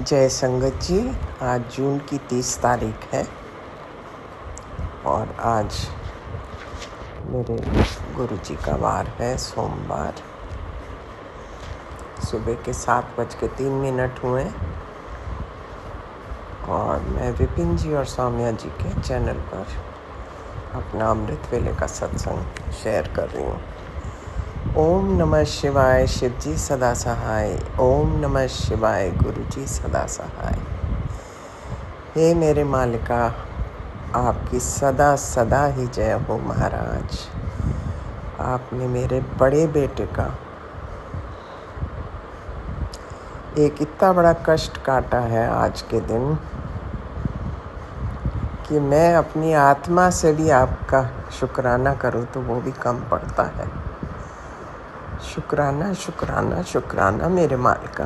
जय संगत जी। आज जून की 30 तारीख है और आज मेरे गुरु जी का वार है, सोमवार। सुबह के 7:03 हुए और मैं विपिन जी और सौम्या जी के चैनल पर अपना अमृत वेले का सत्संग शेयर कर रही हूँ। ओम नमः शिवाय, शिव जी सदा सहाय। ओम नमः शिवाय, गुरु जी सदा सहाय। हे मेरे मालिका, आपकी सदा सदा ही जय हो महाराज। आपने मेरे बड़े बेटे का एक इतना बड़ा कष्ट काटा है आज के दिन कि मैं अपनी आत्मा से भी आपका शुक्राना करूं तो वो भी कम पड़ता है। शुक्राना शुक्राना शुक्राना मेरे मालिका।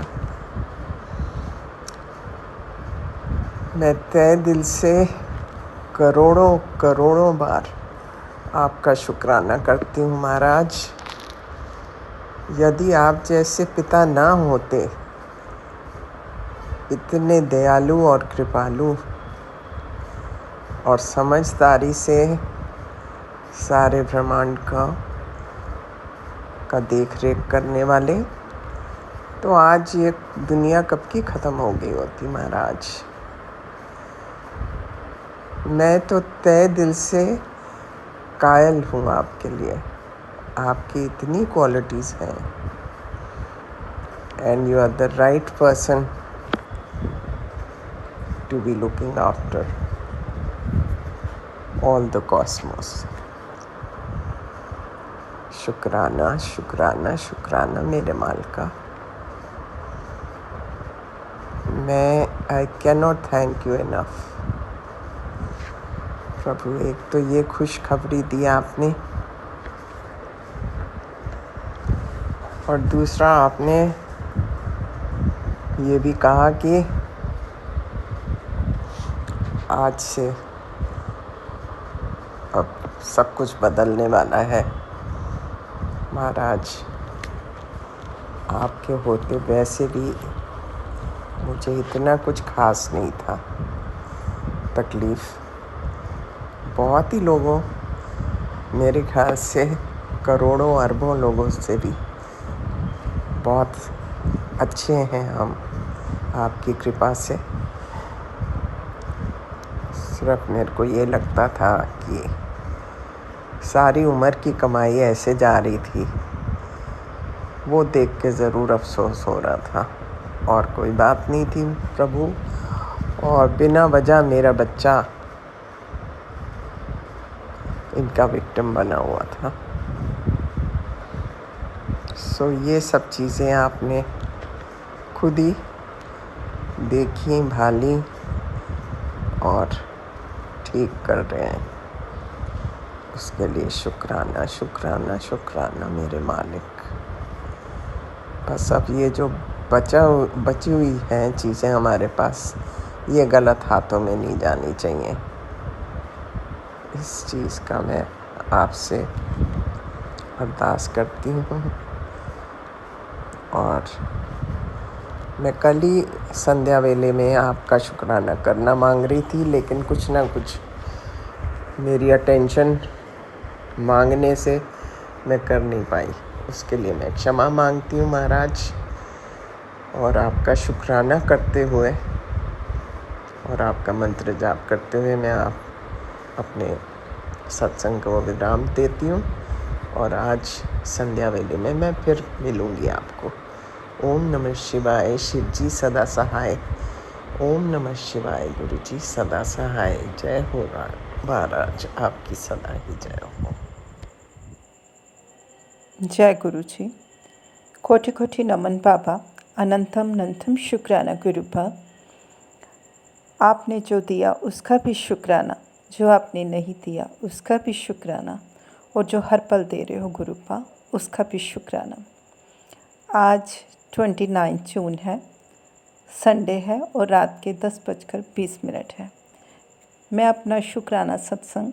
मैं तहे दिल से करोड़ों करोड़ों बार आपका शुक्राना करती हूँ महाराज। यदि आप जैसे पिता ना होते, इतने दयालु और कृपालु और समझदारी से सारे ब्रह्मांड का देख रेख करने वाले, तो आज ये दुनिया कब की ख़त्म हो गई होती महाराज। मैं तो तहे दिल से कायल हूँ आपके लिए। आपकी इतनी क्वालिटीज़ हैं and you are the right person to be looking after all the cosmos. शुक्राना शुक्राना शुक्राना मेरे मालिका। I can not thank you enough प्रभु। एक तो ये खुशखबरी दी आपने और दूसरा आपने ये भी कहा कि आज से अब सब कुछ बदलने वाला है महाराज। आपके होते वैसे भी मुझे इतना कुछ खास नहीं था। तकलीफ़ बहुत ही लोगों, मेरे ख्याल से करोड़ों अरबों लोगों से भी बहुत अच्छे हैं हम आपकी कृपा से। सिर्फ मेरे को ये लगता था कि सारी उम्र की कमाई ऐसे जा रही थी, वो देख के ज़रूर अफसोस हो रहा था। और कोई बात नहीं थी प्रभु। और बिना वजह मेरा बच्चा इनका विक्टिम बना हुआ था। सो ये सब चीज़ें आपने खुद ही देखी, भाली और ठीक कर रहे हैं। उसके लिए शुक्राना शुक्राना शुक्राना मेरे मालिक। बस अब ये जो बची हुई हैं चीज़ें हमारे पास, ये गलत हाथों में नहीं जानी चाहिए। इस चीज़ का मैं आपसे अरदास करती हूँ। और मैं कल ही संध्या वेले में आपका शुक्राना करना मांग रही थी, लेकिन कुछ ना कुछ मेरी अटेंशन मांगने से मैं कर नहीं पाई। उसके लिए मैं क्षमा मांगती हूँ महाराज। और आपका शुक्राना करते हुए और आपका मंत्र जाप करते हुए मैं अपने सत्संग को विराम देती हूँ। और आज संध्या वेले में मैं फिर मिलूँगी आपको। ओम नमः शिवाय, शिव जी सदा सहाय। ओम नमः शिवाय, गुरु जी सदा सहाय। जय हो महाराज, आपकी सदा ही जय हो। जय गुरु जी। कोटि कोटि नमन बाबा। अनंतम नंतम शुक्राना गुरुपा। आपने जो दिया उसका भी शुक्राना, जो आपने नहीं दिया उसका भी शुक्राना, और जो हर पल दे रहे हो गुरुपा उसका भी शुक्राना। आज 29 जून है, संडे है और रात के 10:20 है। मैं अपना शुक्राना सत्संग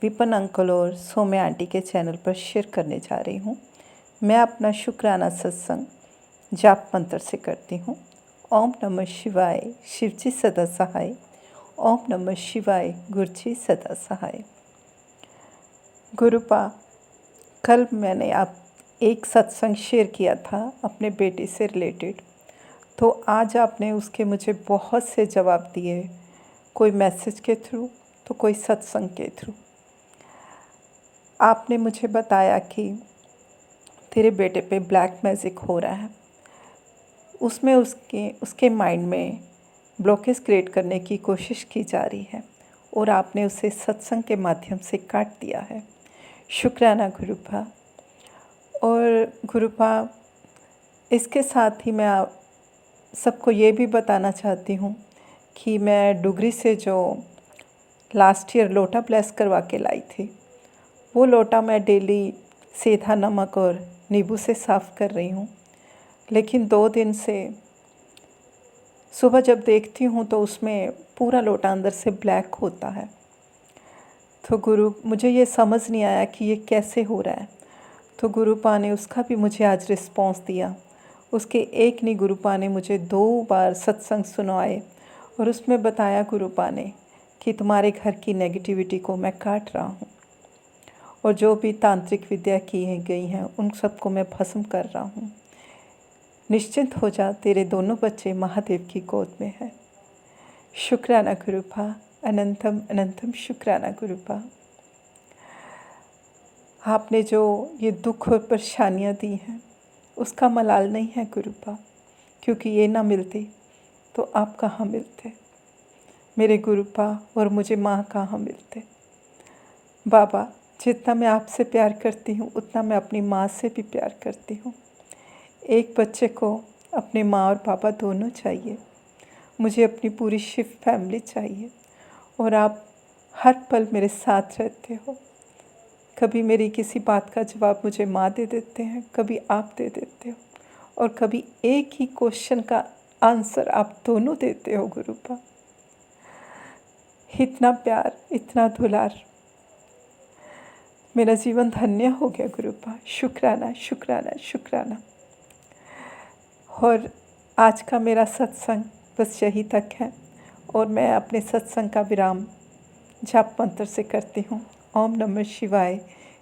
विपिन अंकल और सोम्या आंटी के चैनल पर शेयर करने जा रही हूँ। मैं अपना शुक्राना सत्संग जाप मंत्र से करती हूँ। ओम नमः शिवाय शिवजी सदा सहाय। ओम नमः शिवाय गुरुजी सदा सहाय। गुरुपा, कल मैंने आप एक सत्संग शेयर किया था अपने बेटे से रिलेटेड, तो आज आपने उसके मुझे बहुत से जवाब दिए, कोई मैसेज के थ्रू तो कोई सत्संग के थ्रू। आपने मुझे बताया कि तेरे बेटे पे ब्लैक मैजिक हो रहा है, उसमें उसके माइंड में ब्लॉकेज क्रिएट करने की कोशिश की जा रही है और आपने उसे सत्संग के माध्यम से काट दिया है। शुक्राना गुरुपा। और गुरुपा, इसके साथ ही मैं आप सबको ये भी बताना चाहती हूँ कि मैं डुगरी से जो लास्ट ईयर लोटा ब्लेस करवा के लाई थी, वो लोटा मैं डेली सेंधा नमक और नींबू से साफ़ कर रही हूँ, लेकिन 2 दिन से सुबह जब देखती हूँ तो उसमें पूरा लोटा अंदर से ब्लैक होता है। तो गुरु, मुझे ये समझ नहीं आया कि ये कैसे हो रहा है। तो गुरुपा ने उसका भी मुझे आज रिस्पॉन्स दिया। उसके एक नहीं, गुरुपा ने मुझे 2 बार सत्संग सुनवाए और उसमें बताया गुरुपा ने कि तुम्हारे घर की नेगेटिविटी को मैं काट रहा हूँ और जो भी तांत्रिक विद्या की गई हैं उन सबको मैं भस्म कर रहा हूँ। निश्चिंत हो जा, तेरे दोनों बच्चे महादेव की गोद में हैं। शुक्राना गुरुपा, अनंतम अनंतम शुक्राना गुरुपा। आपने जो ये दुख और परेशानियाँ दी हैं उसका मलाल नहीं है गुरुपा, क्योंकि ये ना मिलती तो आप कहाँ मिलते मेरे गुरुपा, और मुझे माँ कहाँ मिलते। बाबा, जितना मैं आपसे प्यार करती हूँ उतना मैं अपनी माँ से भी प्यार करती हूँ। एक बच्चे को अपने माँ और पापा दोनों चाहिए। मुझे अपनी पूरी शिव फैमिली चाहिए और आप हर पल मेरे साथ रहते हो। कभी मेरी किसी बात का जवाब मुझे माँ दे देते हैं, कभी आप दे देते हो, और कभी एक ही क्वेश्चन का आंसर आप दोनों देते हो गुरुपा। इतना प्यार, इतना दुलार, मेरा जीवन धन्य हो गया गुरुपा। शुक्राना शुक्राना शुक्राना। और आज का मेरा सत्संग बस यही तक है और मैं अपने सत्संग का विराम जाप मंत्र से करती हूँ। ओम नमः शिवाय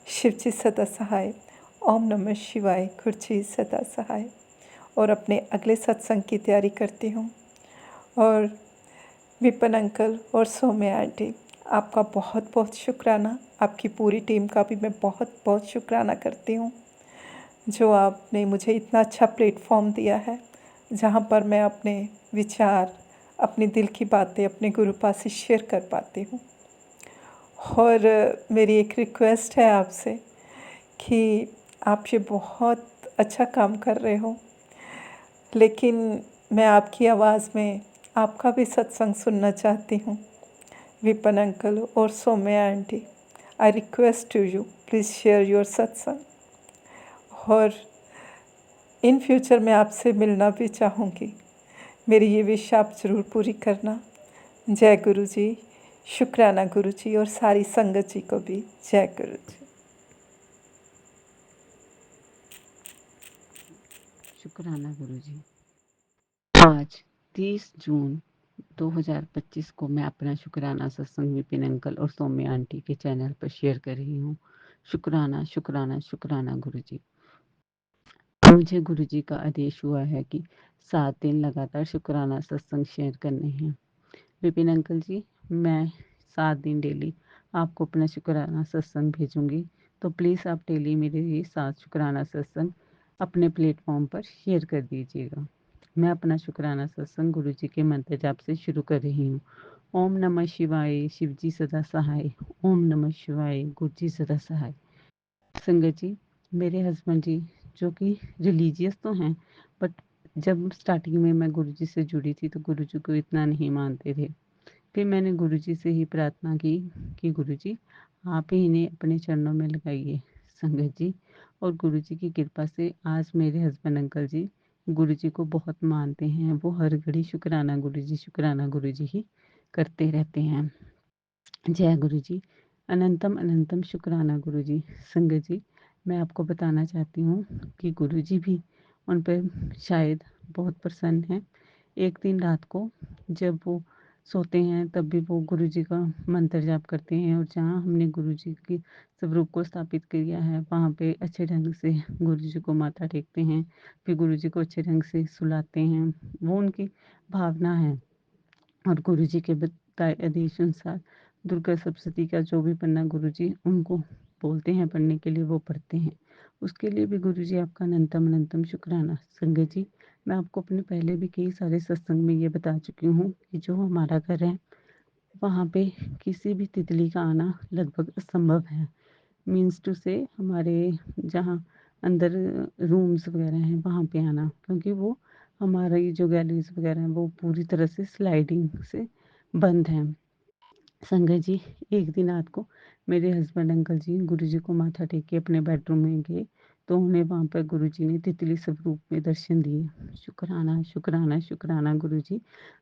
शिवजी सदा सहाय। ओम नमः शिवाय गुरुजी सदा सहाय। और अपने अगले सत्संग की तैयारी करती हूँ। और विपिन अंकल और सौम्या आंटी, आपका बहुत बहुत शुक्राना। आपकी पूरी टीम का भी मैं बहुत बहुत शुक्राना करती हूँ, जो आपने मुझे इतना अच्छा प्लेटफॉर्म दिया है जहाँ पर मैं अपने विचार, अपने दिल की बातें अपने गुरुपा से शेयर कर पाती हूँ। और मेरी एक रिक्वेस्ट है आपसे कि आप ये बहुत अच्छा काम कर रहे हो, लेकिन मैं आपकी आवाज़ में आपका भी सत्संग सुनना चाहती हूँ। विपिन अंकल और Saumya aunty, I request to you, please share your satsang. और इन फ्यूचर मैं आपसे मिलना भी चाहूँगी। मेरी ये विश आप ज़रूर पूरी करना। जय गुरु जी। शुक्राना गुरु जी और सारी संगत जी को भी जय गुरु जी। शुक्राना गुरुजी। आज 30 जून 2025 को मैं अपना शुक्राना सत्संग विपिन अंकल और सौम्या आंटी के चैनल पर शेयर कर रही हूँ। शुक्राना शुक्राना शुक्राना गुरुजी। मुझे गुरुजी का आदेश हुआ है कि 7 दिन लगातार शुक्राना सत्संग शेयर करने हैं। विपिन अंकल जी, मैं 7 दिन डेली आपको अपना शुक्राना सत्संग भेजूंगी, तो प्लीज़ आप डेली मेरे ये 7 शुक्राना सत्संग अपने प्लेटफॉर्म पर शेयर कर दीजिएगा। मैं अपना शुक्राना सत्संग गुरु जी के मंत्र जाप से शुरू कर रही हूँ। ओम नमः शिवाय शिवजी सदा सहाय। ओम नमः शिवाय गुरु जी सदा सहाय। संगत जी, मेरे हस्बैंड जी जो कि रिलीजियस तो हैं, बट जब स्टार्टिंग में मैं गुरु जी से जुड़ी थी तो गुरु जी को इतना नहीं मानते थे। फिर मैंने गुरुजी से ही प्रार्थना की कि गुरुजी आप ही इन्हें अपने चरणों में लगाइए संगत जी। और गुरुजी की कृपा से आज मेरे हस्बैंड अंकल जी गुरुजी को बहुत मानते हैं। वो हर घड़ी शुक्राना गुरुजी ही करते रहते हैं। जय गुरुजी। अनंतम अनंतम शुक्राना गुरुजी। संगत जी, मैं आपको बताना चाहती हूँ कि गुरुजी भी उन पर शायद बहुत प्रसन्न हैं, एक दिन रात को जब वो सोते हैं तब भी वो गुरुजी का मंत्र जाप करते हैं, और जहाँ हमने गुरुजी की स्वरूप को स्थापित किया है वहाँ पे अच्छे ढंग से गुरुजी को माथा टेकते हैं, फिर गुरुजी को अच्छे ढंग से सुलाते हैं। वो उनकी भावना है। और गुरुजी के बताए आदेश अनुसार दुर्गा सप्तशती का जो भी पन्ना गुरुजी उनको बोलते हैं पढ़ने के लिए वो पढ़ते हैं। उसके लिए भी गुरुजी आपका अनंतम अनंतम शुक्राना। संगत जी, मैं आपको अपने पहले भी कई सारे सत्संग में ये बता चुकी हूँ कि जो हमारा घर है वहाँ पे किसी भी तितली का आना लगभग असंभव है। मीन्स टू से हमारे जहाँ अंदर रूम्स वगैरह हैं वहाँ पे आना, क्योंकि वो हमारी जो गैलरीज वगैरह हैं वो पूरी तरह से स्लाइडिंग से बंद हैं। संगत जी, एक दिन रात को मेरे हस्बैंड अंकल जी गुरुजी को माथा टेक के अपने बेडरूम में गए, तो उन्हें वहाँ पर गुरुजी ने तितली स्वरूप में दर्शन दिए। शुक्राना शुक्राना शुक्राना गुरुजी,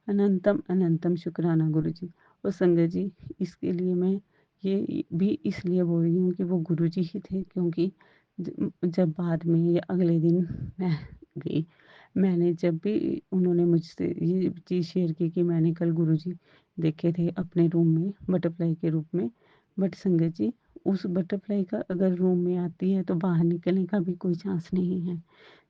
अनंतम अनंतम शुक्राना गुरुजी। और संगत जी, इसके लिए मैं ये भी इसलिए बोल रही हूँ कि वो गुरुजी ही थे, क्योंकि जब बाद में या अगले दिन मैं गई, मैंने जब भी उन्होंने मुझसे ये चीज़ शेयर की कि मैंने कल गुरुजी देखे थे अपने रूम में बटरफ्लाई के रूप में। बट संगत जी, उस बटरफ्लाई का अगर रूम में आती है तो बाहर निकलने का भी कोई चांस नहीं है।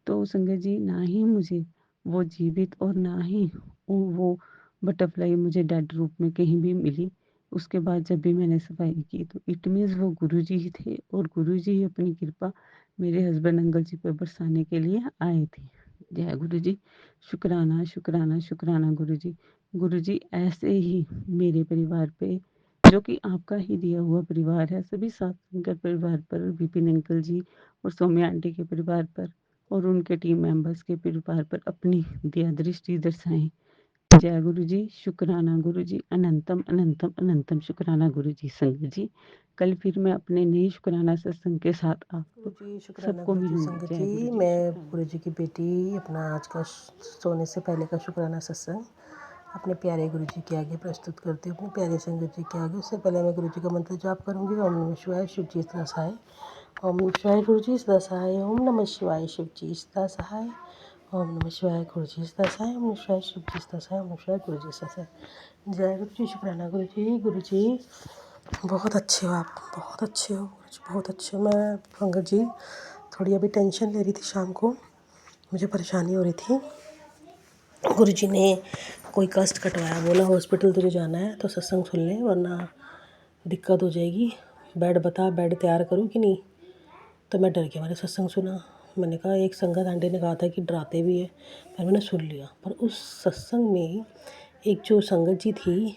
तो संगत जी, ना ही मुझे वो जीवित और ना ही वो बटरफ्लाई मुझे डेड रूप में कहीं भी मिली। उसके बाद जब भी मैंने सफाई की तो इट मीन्स वो गुरुजी ही थे, और गुरुजी ही अपनी कृपा मेरे हस्बैंड अंकल जी पर बरसाने के लिए आए थे। जय गुरुजी। शुक्राना शुक्राना शुक्राना गुरुजी। गुरुजी ऐसे ही मेरे परिवार पे, जो कि आपका ही दिया हुआ परिवार है, सभी सत्संग परिवार पर, विपिन अंकल जी और सौम्या आंटी के परिवार पर और उनके टीम मेंबर्स के परिवार पर अपनी दया दृष्टि दर्शाएं। जय गुरु जी। शुक्राना गुरु जी। अनंतम अनंतम अनंतम शुक्राना गुरु जी। संगत जी, कल फिर मैं अपने नए शुक्राना सत्संग के साथ आप गुरुजी शुक्राना सबको गुरुजी। मिलूंगी। संगत जय जी, गुरु जी। मैं शुक्राना। गुरुजी की बेटी अपना आज का सोने से पहले का शुक्राना सत्संग अपने प्यारे गुरुजी के आगे प्रस्तुत करती हूँ, अपने प्यारे संगत जी के आगे। उससे पहले मैं गुरुजी का मंत्र जाप करूँगी। ओम नमः शिवाय शिवजी सदा सहाय, ओम नमः शिवाय गुरुजी सदा सहाय, ओम नमः शिवाय शिवजी सदा सहाय, ओम नमः शिवाय गुरुजी सदा सहाय, ओम नमः शिवाय शिवजी सदा सहाय, ओम नमः शिवाय गुरुजी सदा सहाय। जय गुरुजी। शुक्राना गुरुजी। गुरुजी बहुत अच्छे हो आप, बहुत अच्छे हो गुरुजी, बहुत अच्छे हो। मैं पंकज जी थोड़ी अभी टेंशन ले रही थी, शाम को मुझे परेशानी हो रही थी। गुरुजी ने कोई कष्ट कटवाया, बोला हॉस्पिटल तुझे जाना है तो सत्संग सुन ले वरना दिक्कत हो जाएगी। बेड बता, बेड तैयार करूँ कि नहीं। तो मैं डर गया, मैंने सत्संग सुना। मैंने कहा, एक संगत आंटी ने कहा था कि डराते भी है, पर मैंने सुन लिया। पर उस सत्संग में एक जो संगत जी थी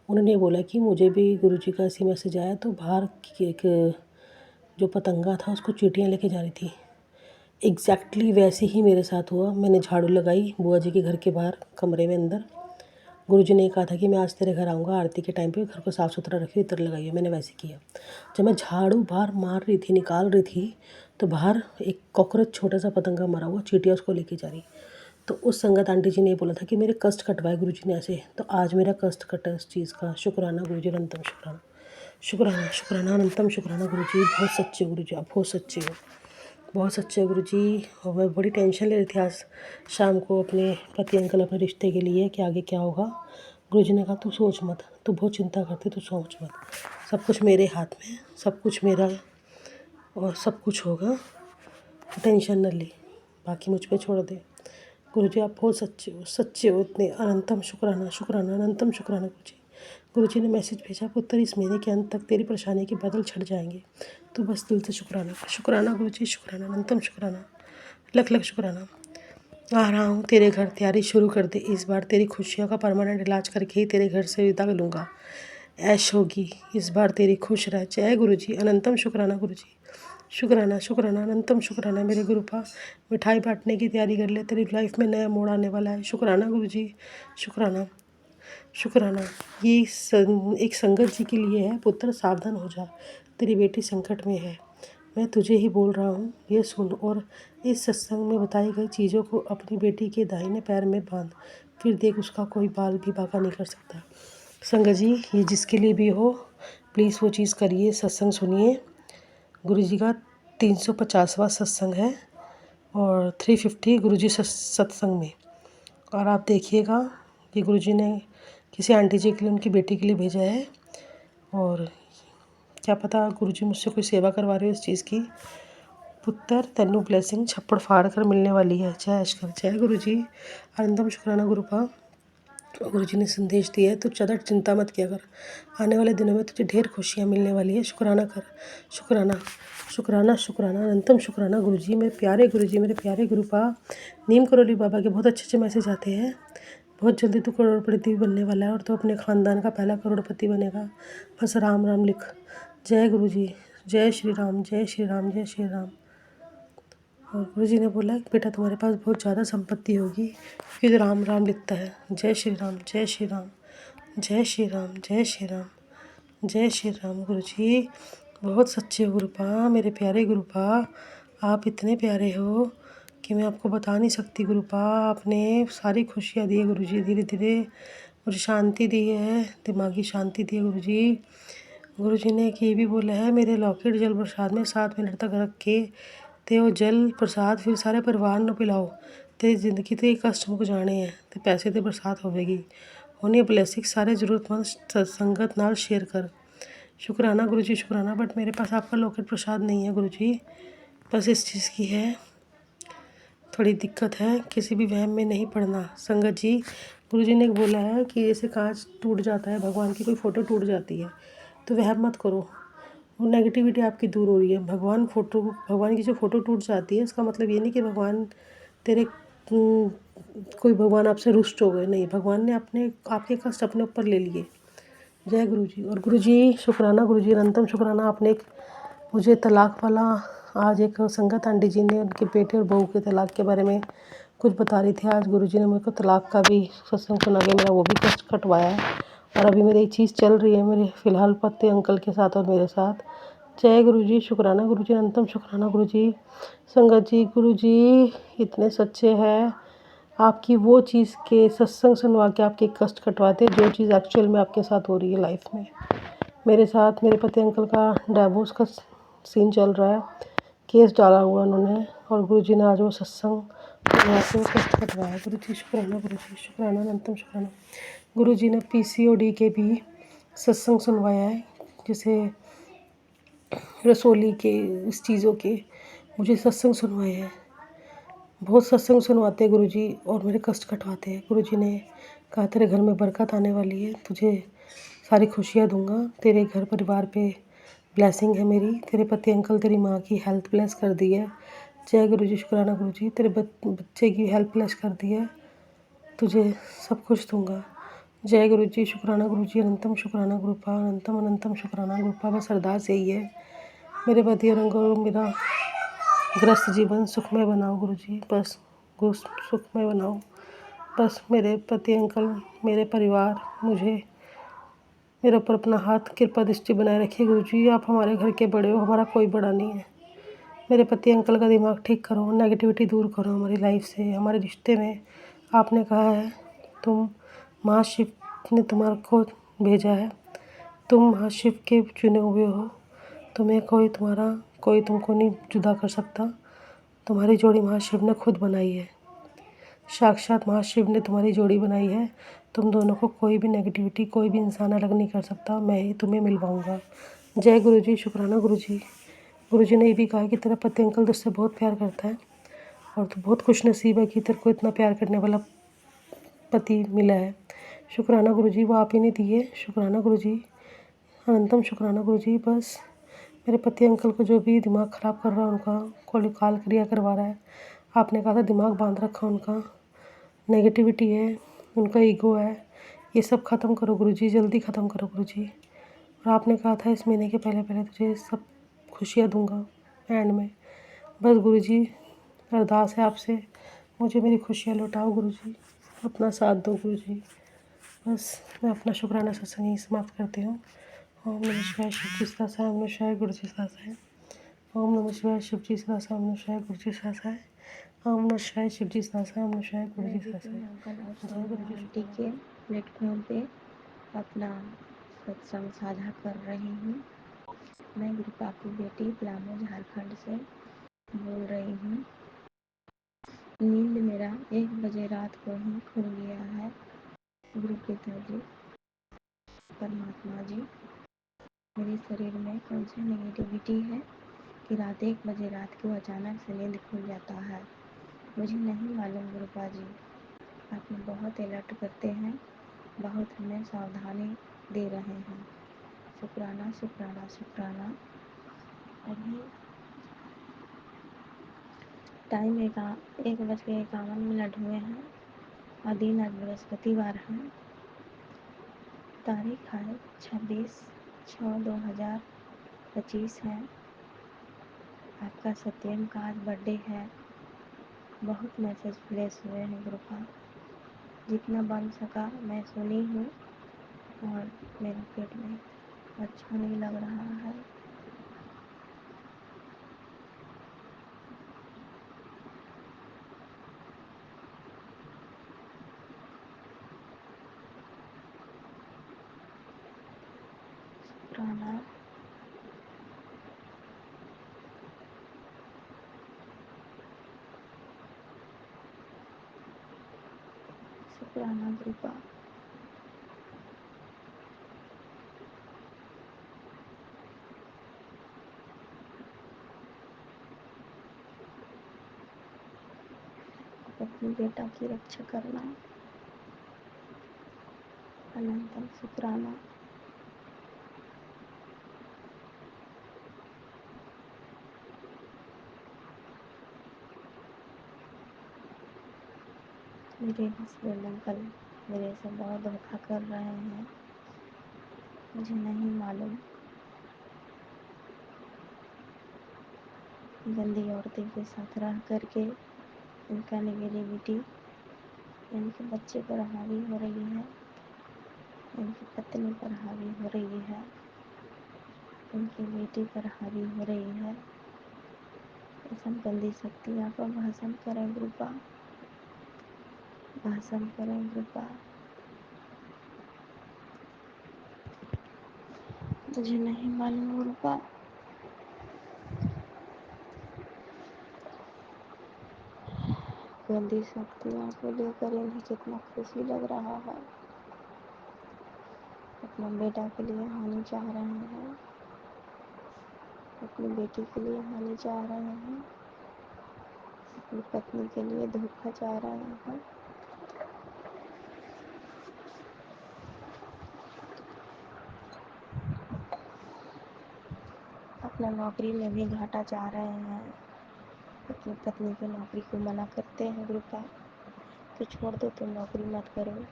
उन्होंने बोला कि मुझे भी गुरुजी का ऐसे मैसेज आया, तो बाहर की एक जो पतंगा था उसको चींटियाँ लेके जा रही थी। एग्जैक्टली वैसे ही मेरे साथ हुआ। मैंने झाड़ू लगाई बुआ जी के घर के बाहर कमरे में अंदर। गुरुजी ने कहा था कि मैं आज तेरे घर आऊँगा, आरती के टाइम पे घर को साफ़ सुथरा रखिए, इत्र लगाइए। मैंने वैसे किया। जब मैं झाड़ू बाहर मार रही थी, निकाल रही थी, तो बाहर एक कॉकरोच छोटा सा पतंगा मरा हुआ, चींटियाँ उसको लेके जा रही। तो उस संगत आंटी जी ने बोला था कि मेरे कष्ट कटवाए गुरुजी ने ऐसे। तो आज मेरा कष्ट कटा इस चीज़ का। शुक्राना गुरुजी, अनंतम शुक्राना। शुक्राना शुक्राना अनंतम शुक्राना गुरुजी। बहुत सच्चे हो गुरुजी, आप बहुत सच्चे हो, बहुत सच्चे हो गुरुजी। और मैं बड़ी टेंशन ले रही थी आज शाम को अपने पति अंकल अपने रिश्ते के लिए कि आगे क्या होगा। गुरुजी ने कहा तू सोच मत, तू बहुत चिंता करती, तू सोच मत, सब कुछ मेरे हाथ में है, सब कुछ मेरा और सब कुछ होगा, टेंशन न ले, बाकी मुझ पे छोड़ दे। गुरुजी आप बहुत सच्चे हो, सच्चे हो इतने। अनंतम शुक्राना शुक्राना अनंतम शुक्राना गुरुजी। गुरुजी ने मैसेज भेजा, पुत्र इस महीने के अंत तक तेरी परेशानी के बादल छट जाएंगे, तो बस दिल से शुक्राना कर। शुक्राना गुरुजी, शुक्राना अनंतम शुक्राना, लख लख शुक्राना। आ रहा हूँ तेरे घर, तैयारी शुरू कर दे, इस बार तेरी खुशियों का परमानेंट इलाज करके ही तेरे घर से विदा लूँगा। ऐश होगी इस बार तेरी, खुश रह। जय गुरुजी। अनंतम शुक्राना गुरुजी। शुक्राना शुक्राना अनंतम शुक्राना मेरे गुरुपा। मिठाई बांटने की तैयारी कर ले, तेरी लाइफ में नया मोड़ आने वाला है। शुक्राना गुरुजी, शुक्राना शुक्राना। ये एक संगत जी के लिए है, पुत्र सावधान हो जा, तेरी बेटी संकट में है। मैं तुझे ही बोल रहा हूँ, ये सुन और इस सत्संग में बताई गई चीज़ों को अपनी बेटी के दाहिने पैर में बांध, फिर देख उसका कोई बाल भी बांका नहीं कर सकता। संगत जी, ये जिसके लिए भी हो प्लीज़ वो चीज़ करिए, सत्संग सुनिए। गुरुजी का 350वां सत्संग है और 350 गुरुजी सत्संग में। और आप देखिएगा कि गुरुजी ने किसी आंटी जी के लिए, उनकी बेटी के लिए भेजा है। और क्या पता गुरुजी मुझसे कोई सेवा करवा रहे हो इस चीज़ की। पुत्र तन्नू ब्लेसिंग छप्पड़ फाड़ कर मिलने वाली है। जय अश्कर, जय गुरुजी। आनंदम शुक्राना गुरुपा। गुरुजी ने संदेश दिया है, तू ज़्यादा चिंता मत किया कर, आने वाले दिनों में तुझे ढेर खुशियाँ मिलने वाली है। शुक्राना कर, शुक्राना शुक्राना शुक्राना, अनंतम शुक्राना गुरुजी। मेरे प्यारे गुरुजी, मेरे प्यारे गुरुपा। नीम करोली बाबा के बहुत अच्छे अच्छे मैसेज आते हैं। बहुत जल्दी तू करोड़पति बनने वाला है और तू अपने ख़ानदान का पहला करोड़पति बनेगा। बस राम राम लिख। जय गुरुजी, जय श्री राम, जय श्री राम, जय श्री राम। और गुरुजी ने बोला कि बेटा तुम्हारे पास बहुत ज़्यादा संपत्ति होगी, क्योंकि तो राम राम लिखता है। जय श्री राम, जय श्री राम, जय श्री राम, जय श्री राम, जय श्री राम। गुरुजी बहुत सच्चे हो गुरुपा, मेरे प्यारे गुरुपा। आप इतने प्यारे हो कि मैं आपको बता नहीं सकती गुरुपा। आपने सारी खुशियाँ दी है गुरुजी, धीरे धीरे मुझे शांति दी है, दिमागी शांति दी है गुरुजी। गुरुजी ने एक ये भी बोला है, मेरे लॉकेट जल प्रसाद में 7 मिनट तक रख के ते वो जल प्रसाद फिर सारे परिवार ਨੂੰ ਪਿਲਾਓ। तेरी ज़िंदगी ते कष्ट मुक जाने हैं ते पैसे ते बरसात होवेगी। उन्हें ब्लेसिंग सारे ज़रूरतमंद संगत नाल शेयर कर। शुक्राना गुरुजी, शुक्राना। बट मेरे पास आपका लॉकेट प्रसाद नहीं है गुरुजी। बस इस चीज़ की है थोड़ी दिक्कत है, किसी भी वहम में नहीं पड़ना संगत जी। गुरुजी ने बोला है कि जैसे कांच टूट जाता है, भगवान की कोई फ़ोटो टूट जाती है, तो वहम मत करो, वो नेगेटिविटी आपकी दूर हो रही है। भगवान की जो फ़ोटो टूट जाती है, इसका मतलब ये नहीं कि भगवान तेरे कोई भगवान आपसे रुष्ट हो गए, नहीं, भगवान ने आपके कष्ट अपने ऊपर ले लिए। जय गुरुजी। और गुरुजी शुक्राना गुरुजी, अनंतम शुक्राना। आपने एक मुझे तलाक वाला, आज एक संगत आंटी जी ने उनके बेटे और बहू के तलाक के बारे में कुछ बता रही थी। आज गुरुजी ने मेरे को तलाक का भी सत्संग सुना के मेरा वो भी कष्ट कटवाया है। और अभी मेरी एक चीज़ चल रही है मेरे फ़िलहाल पत्ते अंकल के साथ और मेरे साथ। जय गुरुजी, शुक्राना गुरुजी, अनंतम शुक्राना गुरुजी। संगत जी, गुरुजी इतने सच्चे हैं, आपकी वो चीज़ के सत्संग सुनवा के आपके कष्ट कटवाते जो चीज़ एक्चुअल में आपके साथ हो रही है लाइफ में। मेरे साथ मेरे पति अंकल का डिवोर्स का सीन चल रहा है, केस डाला हुआ उन्होंने, और गुरुजी ने आज वो सत्संग सुनवा के वो कष्ट कटवाया। गुरुजी शुक्राना गुरुजी, शुक्राना, अनंतम शुक्राना। गुरुजी ने PCOD के भी सत्संग सुनवाया है, जैसे रसोली के, इस चीज़ों के मुझे सत्संग सुनवाए हैं। बहुत सत्संग सुनवाते हैं गुरुजी और मेरे कष्ट कटवाते हैं। गुरुजी ने कहा तेरे घर में बरकत आने वाली है, तुझे सारी खुशियाँ दूंगा, तेरे घर परिवार पे ब्लेसिंग है मेरी, तेरे पति अंकल तेरी माँ की हेल्थ ब्लेस कर दी है। जय गुरुजी, शुक्राना गुरुजी। तेरे बच्चे की हेल्थ ब्लेस कर दी है, तुझे सब कुछ दूंगा। जय गुरुजी, शुक्राना गुरुजी, अनंतम शुक्राना गुरुपा, अनंतम अनंतम शुक्राना गुरुपा। बस अरदास यही है, मेरे पति और अंकल मेरा ग्रस्त जीवन सुखमय बनाओ गुरुजी, बस सुखमय बनाओ। बस मेरे पति अंकल, मेरे परिवार, मुझे मेरे ऊपर अपना हाथ कृपा दृष्टि बनाए रखिए गुरुजी। आप हमारे घर के बड़े हो, हमारा कोई बड़ा नहीं है। मेरे पति अंकल का दिमाग ठीक करो, नेगेटिविटी दूर करो हमारी लाइफ से, हमारे रिश्ते में। आपने कहा है तुम महाशिव ने तुम्हारे को भेजा है, तुम महाशिव के चुने हुए हो, तुम्हें कोई तुमको नहीं जुदा कर सकता। तुम्हारी जोड़ी महाशिव ने खुद बनाई है, साक्षात महाशिव ने तुम्हारी जोड़ी बनाई है। तुम दोनों को कोई भी नेगेटिविटी, कोई भी इंसान अलग नहीं कर सकता, मैं ही तुम्हें मिलवाऊंगा। जय गुरुजी, शुक्राना गुरुजी। गुरुजी ने ये भी कहा कि तेरा पति अंकल तुझसे बहुत प्यार करता है और तू बहुत खुश नसीब है कि तेरे को इतना प्यार करने वाला पति मिला है। शुक्राना गुरुजी, वो आप ही ने दिए। शुक्राना गुरुजी, अनंतम शुक्राना गुरुजी। बस मेरे पति अंकल को जो भी दिमाग ख़राब कर रहा है, उनका कोई काल क्रिया करवा रहा है, आपने कहा था दिमाग बांध रखा उनका, नेगेटिविटी है, उनका ईगो है, ये सब ख़त्म करो गुरुजी, जल्दी ख़त्म करो गुरुजी। और आपने कहा था इस महीने के पहले पहले तुझे सब खुशियाँ दूंगा एंड में। बस गुरुजी अरदास है आपसे, मुझे मेरी खुशियाँ लौटाओ गुरुजी, अपना साथ दो गुरुजी। बस मैं अपना शुक्राना सत्संग यहीं समाप्त करती हूँ। ओम नमः शिवाय, शिव जी सदा, ओम नमः शिवाय, गुरु जी सदा। ओम नमः शिवाय, शिव जी सदा, ओम नमः शिवाय, गुरु जी सदा। ओम नमः शिवाय, शिव जी सदा, ओम नमः शिवाय, गुरु जी सदा। अंकल और सौम्या आंटी के प्लेटफॉर्म पे अपना सत्संग साझा कर रही हूँ। मैं गुरुपा की बेटी पलामू झारखंड से बोल रही हूँ। नींद मेरा 1 बजे रात को ही खुल गया है। गुरु पिताजी, परमात्मा जी, मेरे शरीर में कौन सी नेगेटिविटी है कि रात 1 बजे रात को अचानक से नींद खुल जाता है। मुझे नहीं मालूम गुरुपा जी, आप बहुत अलर्ट करते हैं, बहुत हमें सावधानी दे रहे हैं। शुक्राना शुक्राना शुक्राना। अभी टाइम 1:51 हुए हैं और दिन आज बृहस्पतिवार है। तारीख है 26/6/2025 है। आपका सत्यम का आज बर्थडे है। बहुत मैसेज प्लेस हुए हैं ग्रुपा, जितना बन सका मैं सुनी हूँ और मेरे पेट में अच्छा नहीं लग रहा है। शुक्राना शुक्राना ग्रुपा। अपने बेटा की रक्षा करना। अनंतम शुक्राना। मेरे हस्बैंड अंकल मेरे से बहुत धोखा कर रहे हैं। मुझे नहीं मालूम, गंदी औरतें के साथ रह करके इनका नेगेटिविटी इनके बच्चे पर हावी हो रही है, इनकी पत्नी पर हावी हो रही है, इनकी बेटी पर हावी हो रही है। ये सब गंदी शक्तियाँ को भस्म करें गुरुपा, भस्म करें गुरुपा। मुझे नहीं मालूम गुरुपा, गंदी शक्तियों को लेकर इन्हें कितना खुशी लग रहा है। अपने बेटा के लिए हानि चाह रहे हैं, अपनी बेटी के लिए हानि चाह रहे हैं, अपनी पत्नी के लिए धोखा चाह रहे हैं। अपना नौकरी में भी घाटा चाह रहे हैं, अपनी पत्नी की नौकरी को मना करते हैं गुरुपा कि छोड़ दो, तुम नौकरी मत करो।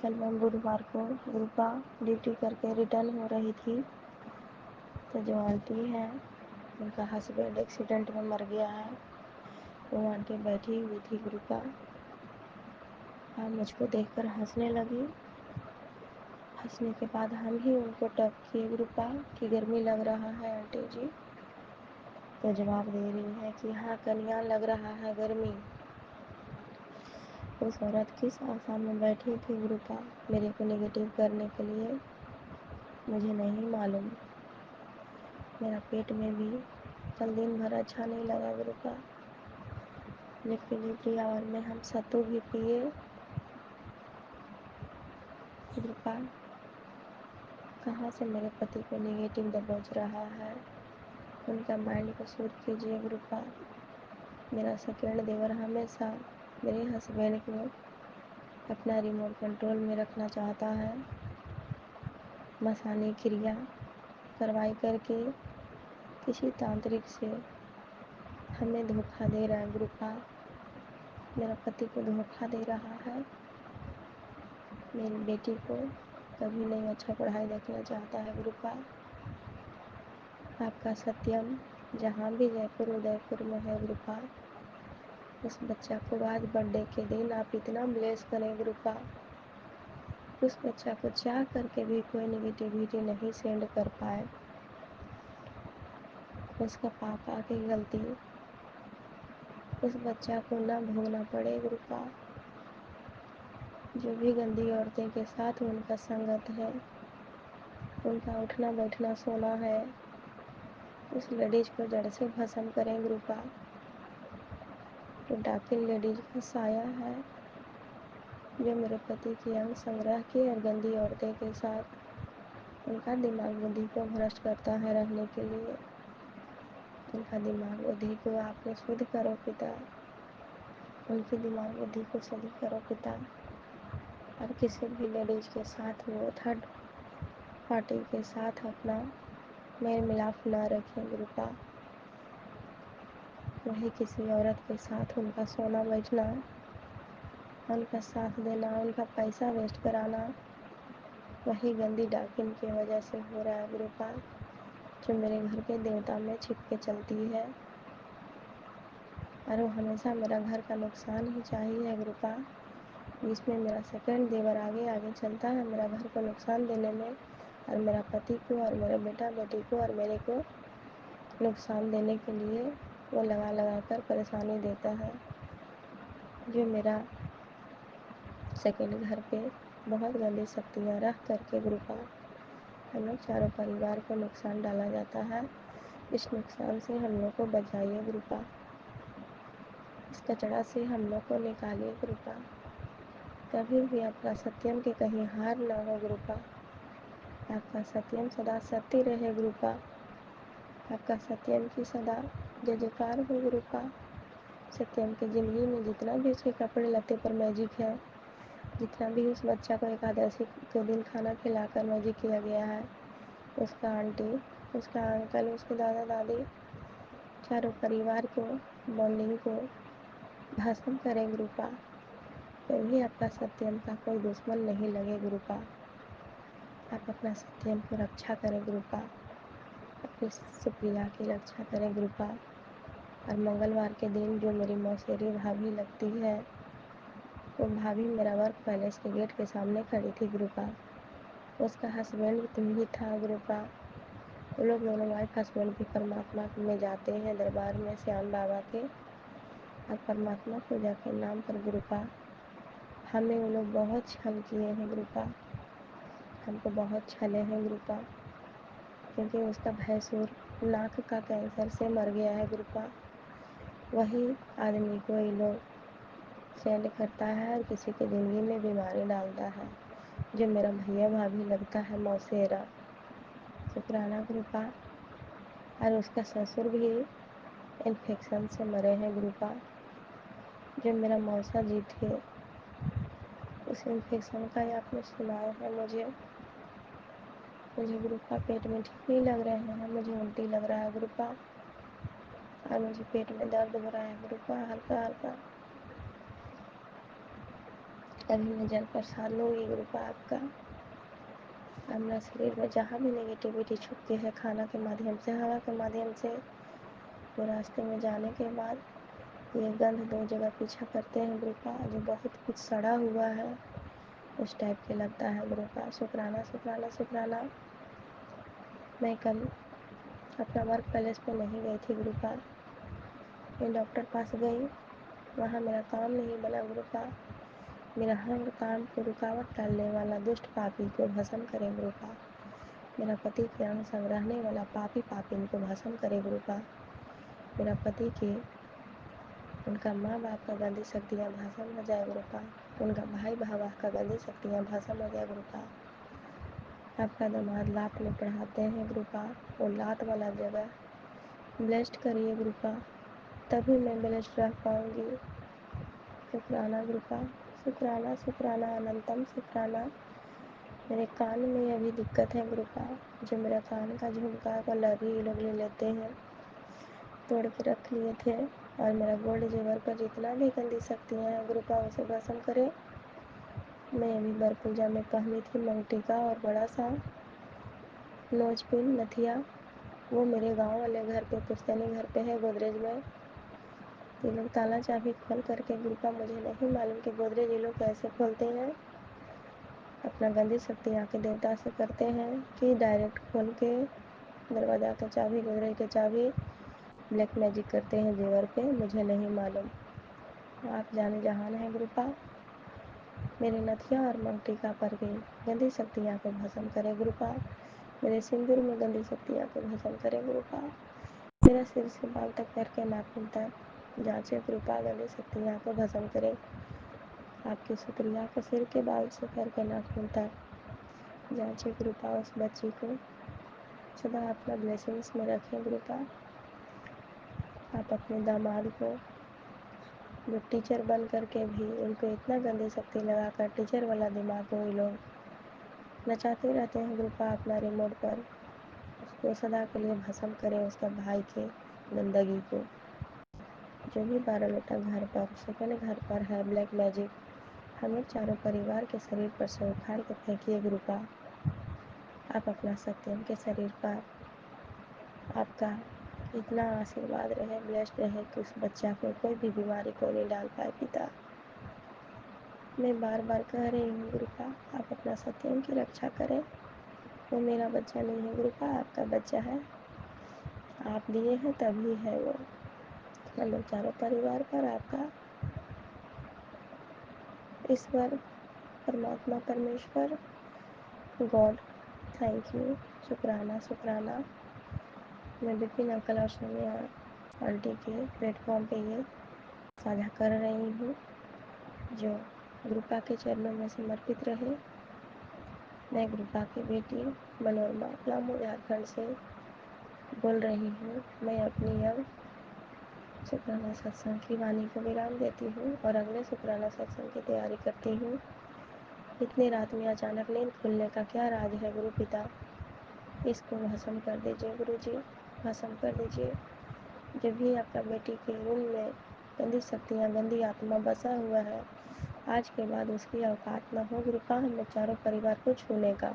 कल मैं बुधवार को गुरुपा ड्यूटी करके रिटर्न हो रही थी, तो जो आंटी है उनका हस्बैंड एक्सीडेंट में मर गया है। वो आंटी बैठी हुई थी गुरुपा और मुझको देखकर हंसने लगी। हंसने के बाद हम ही उनको टक किए गुरुपा कि गर्मी लग रहा है आंटी जी, तो जवाब दे रही है कि हाँ कन्या लग रहा है गर्मी। उस औरत किस आशा में बैठी थी गुरुपा मेरे को नेगेटिव करने के लिए, मुझे नहीं मालूम। मेरा पेट में भी कल दिन भर अच्छा नहीं लगा गुरुपा। डिलीवरी आवर में हम सत्तू भी पिए गुरुपा। कहाँ से मेरे पति को नेगेटिव दबोच रहा है, उनका माइंड को सूट कीजिए गुरुपा। मेरा सेकेंड देवर हमेशा मेरे हस्बैंड को अपना रिमोट कंट्रोल में रखना चाहता है। मसानी क्रिया करवाई करके किसी तांत्रिक से हमें धोखा दे रहा है गुरुपा, मेरा पति को धोखा दे रहा है। मेरी बेटी को कभी नहीं अच्छा पढ़ाई देखना चाहता है गुरुपा। आपका सत्यम जहाँ भी जयपुर उदयपुर में है गुरुपा, उस बच्चा को आज बर्थडे के दिन आप इतना ब्लेस करें गुरुपा, उस बच्चा को चाह करके भी कोई नेगेटिविटी नहीं सेंड कर पाए। उसका पापा की गलती उस बच्चा को ना भोगना पड़े गुरुपा। जो भी गंदी औरतें के साथ उनका संगत है, उनका उठना बैठना सोना है, उस लेडीज को जड़ से भस्म करें गुरुपा। तो डाकिन लेडीज का साया है जो मेरे पति की अंग संग्रह की और गंदी औरतें के साथ उनका दिमाग बुद्धि को भ्रष्ट करता है रहने के लिए। उनका दिमाग बुद्धि को आपने शुद्ध करो पिता, उनकी दिमाग बुद्धि को शुद्ध करो पिता। और किसी भी लेडीज के साथ वो थर्ड पार्टी के साथ अपना मेल मिलाप न रखें गुरुपा। वही किसी औरत के साथ उनका सोना बैठना, उनका साथ देना, उनका पैसा वेस्ट कराना, वही गंदी डाकिन की वजह से हो रहा है गुरुपा, जो मेरे घर के देवता में छिप के चलती है। और वो हमेशा मेरा घर का नुकसान ही चाहिए गुरुपा, जिसमें मेरा सेकंड देवर आगे आगे चलता है मेरा घर को नुकसान देने में, और मेरा पति को और मेरे बेटा बेटी को और मेरे को नुकसान देने के लिए वो लगा लगा कर परेशानी देता है। जो मेरा सेकंड घर पे बहुत गंदी शक्तियाँ रख करके गुरुपा हम लोग चारों परिवार को नुकसान डाला जाता है। इस नुकसान से हम लोग को बचाइए गुरुपा, इस कचरा से हम लोग को निकालिए गुरुपा। कभी भी आपका सत्यम की कहीं हार ना हो गुरुपा, आपका सत्यम सदा सत्य रहे गुरुपा, आपका सत्यम की सदा जय जयकार हो गुरुपा। सत्यम की ज़िंदगी में जितना भी उसके कपड़े लत्ते पर मैजिक है, जितना भी उस बच्चा को एकादशी के दिन खाना खिलाकर मैजिक किया गया है, उसका आंटी, उसका अंकल, उसके दादा दादी, चारों परिवार को बॉन्डिंग को भस्म करें गुरुपा। कभी आपका सत्यम का कोई दुश्मन नहीं लगे गुरुपा। आप अपना सत्यम की रक्षा करें गुरुपा, अपनी सुप्रिया की रक्षा करें गुरुपा। और मंगलवार के दिन जो मेरी मौसेरी भाभी लगती है, वो भाभी मेरा वर्क पैलेस के गेट के सामने खड़ी थी गुरुपा। उसका हस्बैंड तुम भी था गुरुपा। वो लोग दोनों वाइफ हस्बैंड भी परमात्मा में जाते हैं दरबार में श्याम बाबा के, और परमात्मा पूजा के नाम पर गुरुपा हमें वो लोग बहुत छल किए हैं गुरुपा, हमको बहुत छले हैं गुरुपा, क्योंकि उसका भैंसुर नाक का कैंसर से मर गया है गुरुपा। वही आदमी को ये लोग सेंड करता है और किसी की ज़िंदगी में बीमारी डालता है, जो मेरा भैया भाभी लगता है मौसेरा, शुक्राना गुरुपा। और उसका ससुर भी इन्फेक्शन से मरे हैं गुरुपा, जो मेरा मौसा जी थे, उस इन्फेक्शन का ही आपने सुनाया है मुझे गुरुपा पेट में ठीक नहीं लग रहे हैं, मुझे उल्टी लग रहा है गुरुपा, और मुझे पेट में दर्द हो रहा है गुरुपा हल्का हल्का। अभी मैं जल प्रसाद लूँगी गुरुपा आपका। अपना शरीर में जहाँ भी नेगेटिविटी छुपती है, खाना के माध्यम से, हवा के माध्यम से, वो रास्ते में जाने के बाद ये गंध 2 जगह पीछा करते हैं गुरुपा, जो बहुत कुछ सड़ा हुआ है उस टाइप के लगता है गुरुपा। शुक्राना शुक्राना शुक्राना। मैं कल अपना वर्क पैलेस पे नहीं गई थी गुरुपा, मैं डॉक्टर पास गई, वहाँ मेरा काम नहीं बना गुरुपा। मेरा हर काम को रुकावट डालने वाला दुष्ट पापी को भस्म करे गुरुपा। मेरा पति के अंग संग्रहने वाला पापी पापिन को भस्म करे गुरुपा। मेरा पति के उनका माँ बाप का गंदी शक्तियाँ भस्म हो जाए गुरुपा, उनका भाई भावा का गंदी शक्तियाँ भस्म हो जाए गुरुपा। आपका दामाद लात में पढ़ाते हैं गुरुपा, वो लात वाला जगह ब्लेस्ड करिए गुरुपा, तभी मैं ब्लेस्ड रह पाऊँगी। शुक्राना गुरुपा, शुक्राना शुक्राना अनंतम शुक्राना। मेरे कान में अभी दिक्कत है गुरुपा, जो मेरा कान का झुमका का लरी लोग ले लेते हैं, तोड़ के रख लिए थे। और मेरा गोल्ड जेवर पर जितना भी गंदी शक्तियाँ हैं गुरुपा, उसे भस्म करे। मैं अभी बर पूजा में पहनी थी मंगटी का और बड़ा सा नोज पिन नथिया, वो मेरे गांव वाले घर पे पुश्तैनी घर पे है गोदरेज में। ये लोग ताला चाबी खोल करके गुरुपा, मुझे नहीं मालूम कि गोदरेज ये लोग कैसे खोलते हैं, अपना गंदी शक्ति आके देवता से करते हैं कि डायरेक्ट खोल के दरवाज़ा का चाबी गोदरेज की चाबी ब्लैक मैजिक करते हैं जेवर पे, मुझे नहीं मालूम। आप जाने जहान हैं गुरुपा। मेरे नथिया और मंगटी का पर गई गंदी शक्तियाँ को भस्म करे गुरुपा। मेरे सिंदूर में गंदी शक्तियाँ को भस्म करे गुरुपा। मेरा सिर से बाल तक पैर के नाखून तक जांचे कृपा गले शक्तियाँ को भस्म करे। आपके शुक्रिया को सिर के बाल से पैर के नाखून तक। जांचे कृपा उस बच्ची को सदा अपना ब्लेसिंग्स में रखें गुरुपा। आप अपने दामाद को जो टीचर बन करके भी उनको इतना गंदी शक्ति लगाकर टीचर वाला दिमाग को लोग नचाते रहते हैं गुरुपा अपना रिमोट पर, उसको सदा के लिए भस्म करें उसका भाई के गंदगी को। जो भी 12 बेटा घर पर सुकन घर पर है ब्लैक मैजिक, हमें चारों परिवार के शरीर पर से उखाड़ के फेंकिए गुरुपा। आप अपना सत्यम के शरीर पर आपका इतना आशीर्वाद रहे, ब्लेस्ड रहे कि उस बच्चा को कोई भी बीमारी को नहीं डाल पाए पिता। मैं बार बार कह रही हूँ गुरुपा, आप अपना सत्यम की रक्षा करें। वो मेरा बच्चा नहीं है गुरुपा, आपका बच्चा है, आप दिए हैं तभी है वो। हम लोग चारों परिवार पर आपका ईश्वर परमात्मा परमेश्वर गॉड थैंक यू, शुक्राना शुक्राना। मैं विपिन अंकल और सोनिया आंटी के प्लेटफॉर्म पे ये साझा कर रही हूँ जो गुरुपा के चरणों में समर्पित रहे। मैं गुरुपा की बेटी मनोरमा पलामू झारखंड से बोल रही हूँ। मैं अपनी अब शुक्राना सत्संग की वाणी को विराम देती हूँ और अगले शुक्राना सत्संग की तैयारी करती हूँ। इतनी रात में अचानक नींद खुलने का क्या राज है गुरु पिता, इसको भस्म कर दीजिए गुरु जी, भस्म कर दीजिए। जब भी आपका बेटी के रूम में गंदी शक्तियाँ गंदी आत्मा बसा हुआ है, आज के बाद उसकी औकात न हो गुरुपा हमें चारों परिवार को छूने का।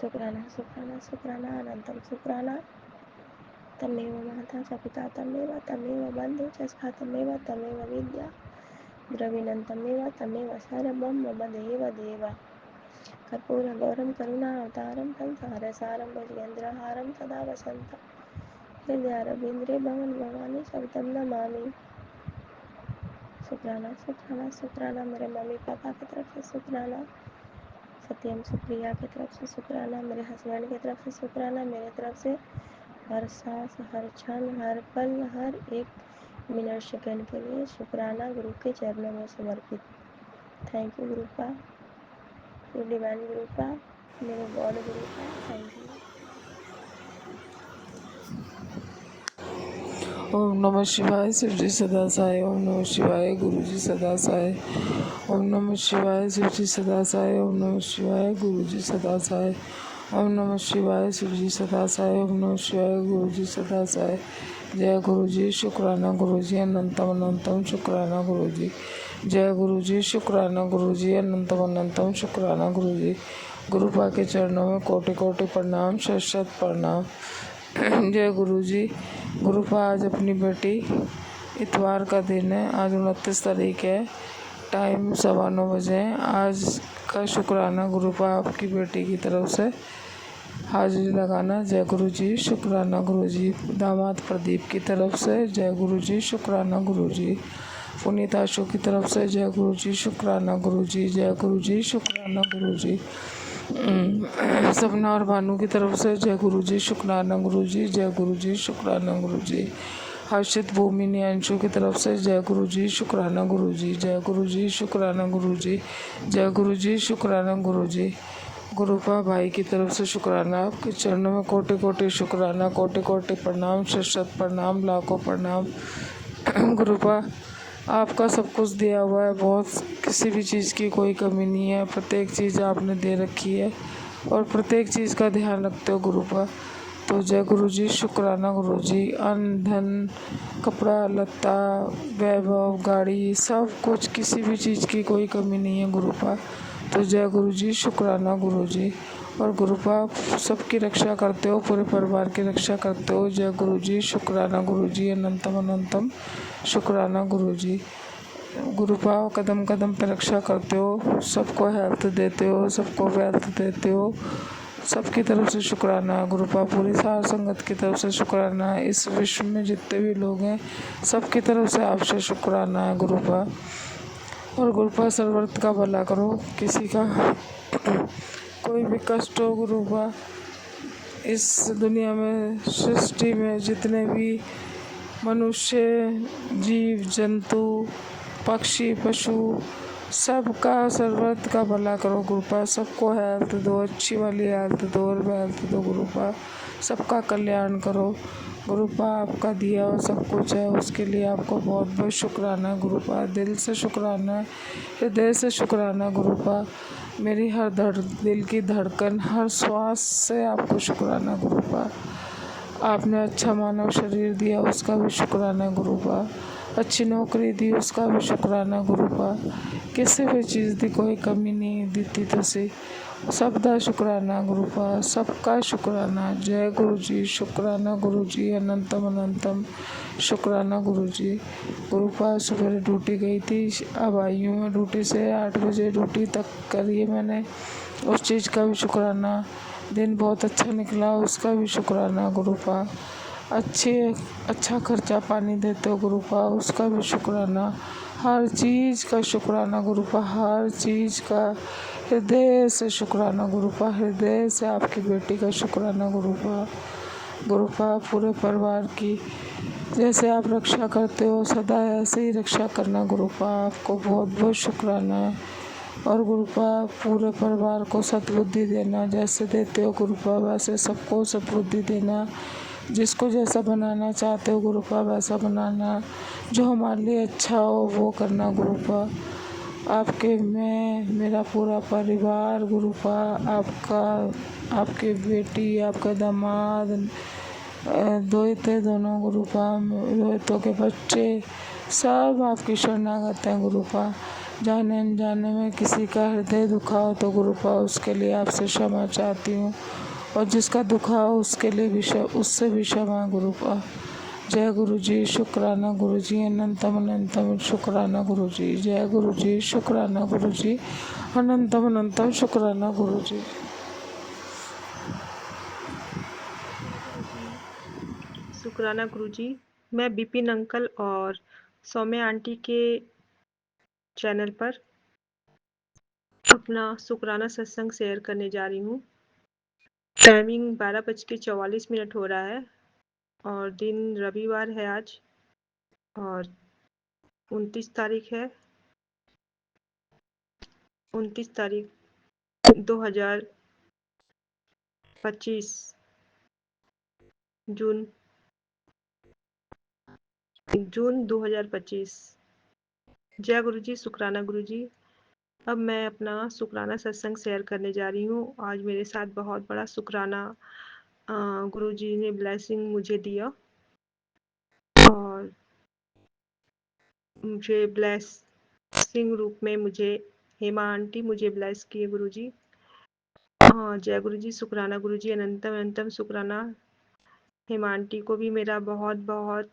शुक्राना शुक्राना शुक्राना अनंतम शुक्राना। तमेव माता च पिता तमेव तमेव बंधु च सखा तमेव तमेव विद्या द्रविणं तमेव तमेव सर्वं मम देव देव। कर्पूरगौरं करुणावतारं संसारसारं भुजगेन्द्रहारं सदा वसन्तं हृदयारविन्द्रे भवन् भवानी शब्दं नमामि। शुक्राना शुक्राना शुक्राना मेरे मम्मी पापा की तरफ से शुक्राना, सत्यम सुप्रिया की तरफ से शुक्राना, मेरे हस्बैंड की तरफ से शुक्राना, मेरे तरफ से हर सांस हर क्षण हर पल हर एक मिनट सेकंड के लिए शुक्राना गुरु के चरणों में समर्पित। Thank you Gurupa, you divine Gurupa, मेरे गॉड गुरुपा, थैंक यू। ओम नमः शिवाय, शिव जी सदा साय। ओम नमः शिवाय, गुरु जी सदा साय। ओम नमः शिवाय, शिव जी सदा साय। ओम नमः शिवाय, गुरु जी सदा साय। ओम नमः शिवाय, शिव जी सदा साय। ओम नमः शिवाय, गुरु जी सदा साय। जय गुरु जी, शुक्राना गुरु जी, अनंतम अनंतम शुक्राना गुरु जी। जय गुरु जी, शुक्राना गुरु जी, अनंतम अनंतम शुक्राना गुरु जी। गुरुपा के चरणों में कोटि कोटि प्रणाम, शत शत प्रणाम। जय गुरु जी। गुरुपा आज अपनी बेटी, इतवार का दिन है, आज 29 तारीख है, टाइम 9:15 बजे। आज का शुक्राना गुरुपा आपकी बेटी की तरफ से हाजिरी लगाना। जय गुरु जी, शुक्राना गुरु जी। दामाद प्रदीप की तरफ से जय गुरु जी, शुक्राना गुरु जी। पुनीत आशु की तरफ से जय गुरु जी, शुक्राना गुरु जी। जय गुरु जी, शुक्राना गुरु जी। सपना और भानु की तरफ से जय गुरु जी, शुक्राना गुरु जी। जय गुरु जी, शुक्राना गुरु जी। हर्षित भूमिनी अंशु की तरफ से जय गुरु जी, शुक्राना गुरु जी। जय गुरु जी, शुक्राना गुरु जी। जय गुरु जी, शुक्राना गुरु जी। गुरुपा भाई की तरफ से शुक्राना, आपके चरणों में कोटि कोटि शुक्राना, कोटि कोटि प्रणाम, शत शत प्रणाम, लाखों प्रणाम। गुरुपा आपका सब कुछ दिया हुआ है, बहुत, किसी भी चीज़ की कोई कमी नहीं है, प्रत्येक चीज़ आपने दे रखी है और प्रत्येक चीज़ का ध्यान रखते हो गुरुपा। तो जय गुरु जी, शुक्राना गुरु जी। अन्न धन कपड़ा लत्ता वैभव गाड़ी सब कुछ, किसी भी चीज़ की कोई कमी नहीं है गुरुपा। तो जय गुरु जी, शुक्राना गुरु जी। और गुरुपा सबकी रक्षा करते हो, पूरे परिवार की रक्षा करते हो। जय गुरु जी, शुक्राना गुरु जी, अनंतम अनंतम शुक्राना गुरु जी। गुरुपा कदम कदम पे रक्षा करते हो, सबको हेल्थ देते हो, सबको वेल्थ देते हो, सबकी तरफ से शुक्राना गुरुपा। पूरी सार संगत की तरफ से शुक्राना, इस विश्व में जितने भी लोग हैं सबकी तरफ से आपसे शुक्राना है गुरुपा। और गुरुपा सर्वत्र का भला करो, किसी का कोई भी कष्ट हो गुरुपा, इस दुनिया में सृष्टि में जितने भी मनुष्य, जीव जंतु, पक्षी, पशु सबका सर्वत्र का भला करो गुरुपा। सबको हेल्थ दो, अच्छी वाली हेल्थ दो और वेल्थ दो गुरुपा। सबका कल्याण करो गुरुपा। आपका दिया हुआ सब कुछ है, उसके लिए आपको बहुत बहुत शुक्राना गुरुपा। दिल से शुक्राना, हृदय से शुक्राना गुरुपा। मेरी हर दिल की धड़कन, हर श्वास से आपको शुक्राना गुरुपा। आपने अच्छा मानव शरीर दिया, उसका भी शुक्राना गुरुपा। अच्छी नौकरी दी, उसका भी शुक्राना गुरुपा। किसी भी चीज़ दी कोई कमी नहीं दिती तुसी, सबका शुक्राना गुरुपा। सबका शुक्राना। जय गुरु जी, शुक्राना गुरु जी, अनंतम अनंतम शुक्राना गुरु जी। गुरुपा सुबह ड्यूटी गई थी, अब आई हूँ मैं ड्यूटी से। 8 बजे ड्यूटी तक करी है मैंने, उस चीज़ का भी शुक्राना। दिन बहुत अच्छा निकला, उसका भी शुक्राना गुरुपा। अच्छा खर्चा पानी देते हो गुरुपा, उसका भी शुक्राना। हर चीज़ का शुक्राना गुरुपा, हर चीज़ का हृदय से शुक्राना गुरुपा। हृदय से आपकी बेटी का शुक्राना गुरुपा। गुरुपा पूरे परिवार की जैसे आप रक्षा करते हो, सदा ऐसे ही रक्षा करना गुरुपा। आपको बहुत बहुत शुक्राना है। और गुरुपा पूरे परिवार को सद्बुद्धि देना, जैसे देते हो गुरुपा वैसे सबको सद्बुद्धि देना। जिसको जैसा बनाना चाहते हो गुरुपा वैसा बनाना, जो हमारे लिए अच्छा हो वो करना गुरुपा। आपके मैं, मेरा पूरा परिवार गुरुपा, आपकी बेटी, आपका दामाद, दोहिते दोनों गुरुपा, दोहितों के बच्चे सब आपकी शरणागत हैं गुरुपा। जाने अनजाने में किसी का हृदय दुखा हो तो गुरुपा उसके लिए आपसे क्षमा चाहती हूँ, और जिसका दुखा हो उसके लिए भी उससे भी क्षमा गुरुपा। जय गुरु जी, शुक्राना गुरु जी, अनंतम अनंतम शुक्राना गुरु जी। जय गुरु जी, शुक्राना गुरु जी, अनंतम अनंतम शुक्राना गुरु जी। शुक्राना गुरुजी। मैं बिपिन अंकल और सौम्या आंटी के चैनल पर अपना शुक्राना सत्संग शेयर करने जा रही हूँ। टाइमिंग 12:44 हो रहा है और दिन रविवार है आज, और 29 तारीख है, 29 तारीख 2025 जून 2025। जय गुरुजी, शुक्राना गुरुजी। अब मैं अपना शुक्राना सत्संग शेयर करने जा रही हूँ। आज मेरे साथ बहुत बड़ा शुक्राना गुरुजी ने ब्लेसिंग मुझे दिया, और मुझे ब्लेसिंग रूप में मुझे हेमा आंटी मुझे ब्लेस किए गुरुजी। जय गुरुजी, शुक्राना गुरुजी, अनंतम अनंतम शुक्राना। हेमा आंटी को भी मेरा बहुत बहुत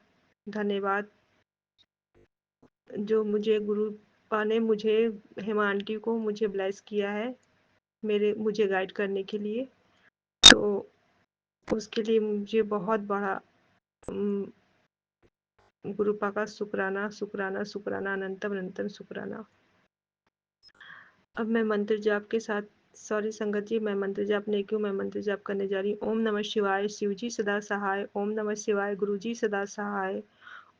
धन्यवाद, जो मुझे गुरुपा ने मुझे हेमा आंटी को मुझे ब्लेस किया है मुझे गाइड करने के लिए। तो उसके लिए मुझे बहुत बड़ा गुरुपा का शुक्राना शुक्राना शुक्राना, अनंतम अनंतम शुक्राना। अब मैं मंत्र जाप के साथ, सॉरी संगत जी, मैं मंत्र जाप नहीं क्यों, मैं मंत्र जाप करने जा रही हूँ। ओम नमः शिवाय, शिव जी सदा सहाय। ओम नमः शिवाय, गुरु जी सदा सहाय।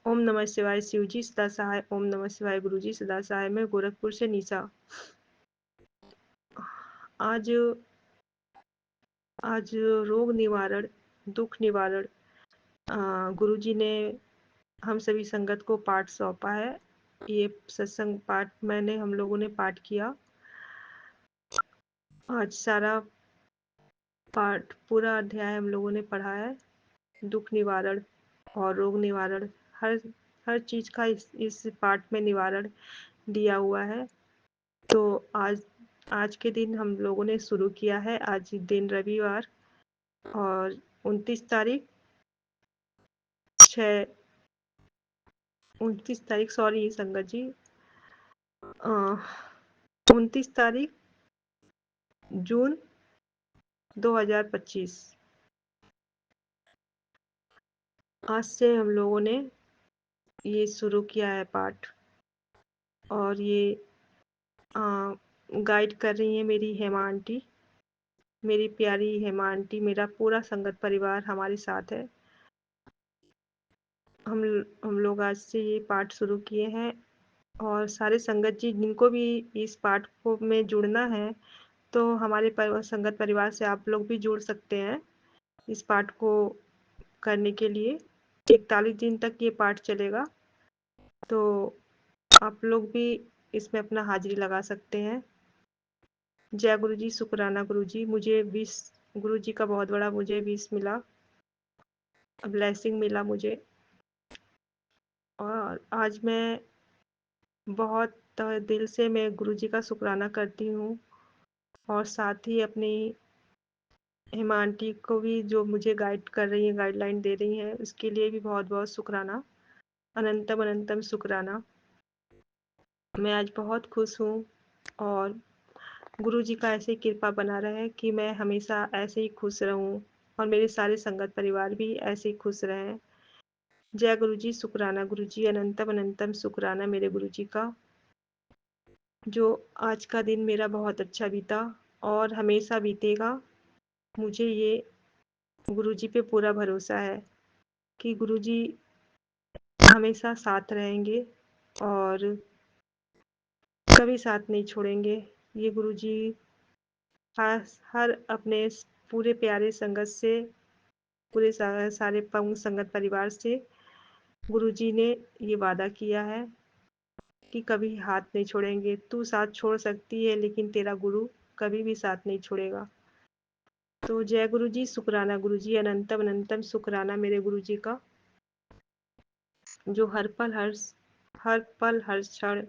ओम नमः शिवाय, शिव जी सदा सहाय। ओम नमः शिवाय, गुरु जी सदा सहाय। मैं गोरखपुर से निशा। आज रोग निवारण, दुख निवारण गुरु जी ने हम सभी संगत को पाठ सौंपा है। ये सत्संग पाठ हम लोगों ने पाठ किया। आज सारा पाठ, पूरा अध्याय हम लोगों ने पढ़ा है। दुख निवारण और रोग निवारण, हर चीज का इस पाठ में निवारण दिया हुआ है। तो आज के दिन हम लोगों ने शुरू किया है। आज दिन रविवार और 29 तारीख, सॉरी संगत जी, 29 तारीख जून 2025। आज से हम लोगों ने ये शुरू किया है पाठ, और ये गाइड कर रही है मेरी हेमा आंटी, मेरी प्यारी हेमा आंटी। मेरा पूरा संगत परिवार हमारे साथ है। हम लोग आज से ये पाठ शुरू किए हैं और सारे संगत जी जिनको भी इस पाठ को में जुड़ना है तो हमारे संगत परिवार से आप लोग भी जुड़ सकते हैं इस पाठ को करने के लिए। 41 दिन तक ये पाठ चलेगा, तो आप लोग भी इसमें अपना हाजिरी लगा सकते हैं। जय गुरु जी, शुक्राना गुरु जी। मुझे 20 गुरु जी का बहुत बड़ा मुझे 20 मिला, ब्लेसिंग मिला मुझे, और आज मैं बहुत दिल से मैं गुरु जी का शुक्राना करती हूँ और साथ ही अपनी हेमा आंटी को भी जो मुझे गाइड कर रही हैं, गाइडलाइन दे रही हैं, उसके लिए भी बहुत बहुत शुक्राना, अनंतम अनंतम शुक्राना। मैं आज बहुत खुश हूँ और गुरु जी का ऐसे ही कृपा बना रहे कि मैं हमेशा ऐसे ही खुश रहूँ और मेरे सारे संगत परिवार भी ऐसे ही खुश रहें। जय गुरु जी, शुक्राना गुरु जी, अनंतम अनंतम शुक्राना मेरे गुरु जी का, जो आज का दिन मेरा बहुत अच्छा बीता और हमेशा बीतेगा। मुझे ये गुरु जी पे पूरा भरोसा है कि गुरु जी हमेशा साथ रहेंगे और कभी साथ नहीं छोड़ेंगे। ये गुरु जी हर अपने पूरे प्यारे संगत से, पूरे सारे संगत परिवार से गुरु जी ने ये वादा किया है कि कभी हाथ नहीं छोड़ेंगे। तू साथ छोड़ सकती है लेकिन तेरा गुरु कभी भी साथ नहीं छोड़ेगा। तो जय गुरु जी, शुक्राना गुरु जी, अनंतम अनंतम शुक्राना मेरे गुरु जी का, जो हर पल हर क्षण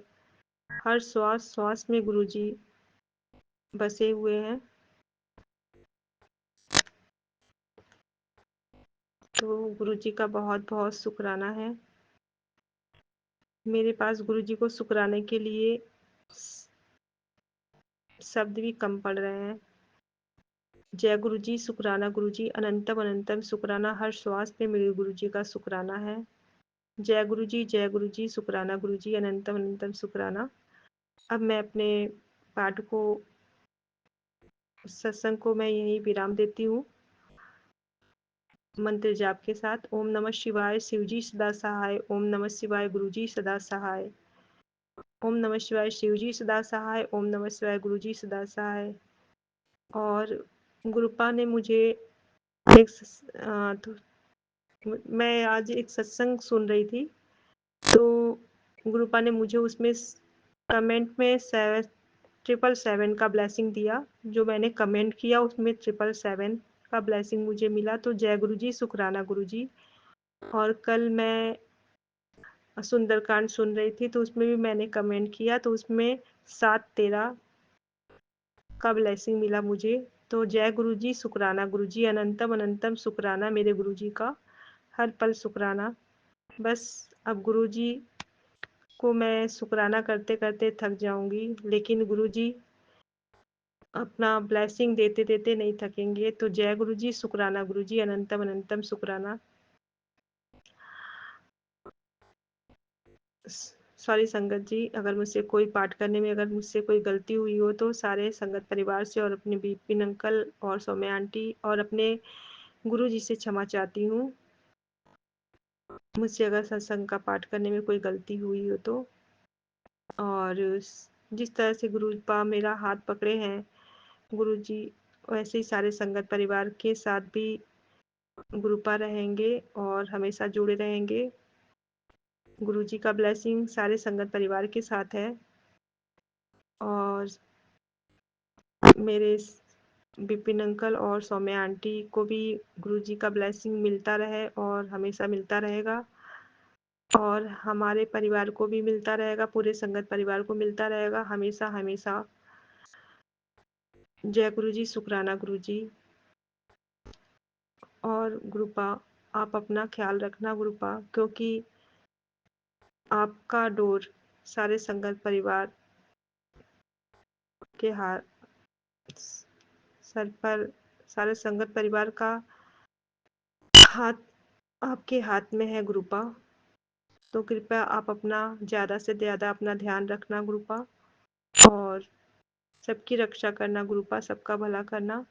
हर श्वास श्वास में गुरु जी बसे हुए हैं। तो गुरु जी का बहुत बहुत शुक्राना है। मेरे पास गुरु जी को शुक्राने के लिए शब्द भी कम पड़ रहे हैं। जय गुरु जी, शुक्राना गुरु जी, अनंतम अनंतम शुक्राना, हर श्वास पे मेरे गुरु जी का शुक्राना है। जय गुरु जी, शुक्राना गुरु जी, अनंतम अनंतम शुक्राना। अब मैं अपने पाठ को, सत्संग को मैं यही विराम देती हूँ मंत्र जाप के साथ। ओम नमः शिवाय, शिवजी सदा सहाय। ओम नमः शिवाय, गुरुजी सदा सहाय। ओम नमः शिवाय, शिवजी सदा सहाय। ओम नमः शिवाय, गुरुजी सदा सहाय। और गुरुपा ने मुझे एक तो मैं आज एक सत्संग सुन रही थी, तो गुरुपा ने मुझे उसमें कमेंट में 777 का ब्लेसिंग दिया। जो मैंने कमेंट किया उसमें 777 का ब्लेसिंग मुझे मिला। तो जय गुरु जी, शुक्राना गुरु जी। और कल मैं सुंदरकांड सुन रही थी तो उसमें भी मैंने कमेंट किया, तो उसमें 713 का ब्लेसिंग मिला मुझे। तो जय गुरु जी, शुक्राना गुरु जी, अनंतम अनंतम शुक्राना मेरे गुरु जी का, हर पल शुक्राना। बस अब गुरु जी को मैं शुक्राना करते करते थक जाऊंगी, लेकिन गुरु जी अपना ब्लेसिंग देते देते नहीं थकेंगे। तो जय गुरु जी, शुक्राना गुरु जी, अनंतम अनंतम शुक्राना। सॉरी संगत जी, अगर मुझसे कोई पाठ करने में अगर मुझसे कोई गलती हुई हो तो सारे संगत परिवार से और अपने बिपिन अंकल और सौम्या आंटी और अपने गुरु जी से क्षमा चाहती हूँ। मुझसे अगर सत्संग का पाठ करने में कोई गलती हुई हो तो। और जिस तरह से गुरु पा मेरा हाथ पकड़े हैं गुरु जी, वैसे ही सारे संगत परिवार के साथ भी गुरुपा रहेंगे और हमेशा जुड़े रहेंगे। गुरु जी का ब्लेसिंग सारे संगत परिवार के साथ है और मेरे बिपिन अंकल और सौम्या आंटी को भी गुरु जी का ब्लेसिंग मिलता रहे और हमेशा मिलता रहेगा, और हमारे परिवार को भी मिलता रहेगा, पूरे संगत परिवार को मिलता रहेगा हमेशा हमेशा। जय गुरु जी, शुक्राना गुरु जी। और गुरुपा आप अपना ख्याल रखना गुरुपा, क्योंकि आपका डोर सारे संगत परिवार के हाथ सर पर, सारे संगत परिवार का हाथ आपके हाथ में है गुरुपा। तो कृपया आप अपना ज़्यादा से ज़्यादा अपना ध्यान रखना गुरुपा और सबकी रक्षा करना गुरुपा, सबका भला करना,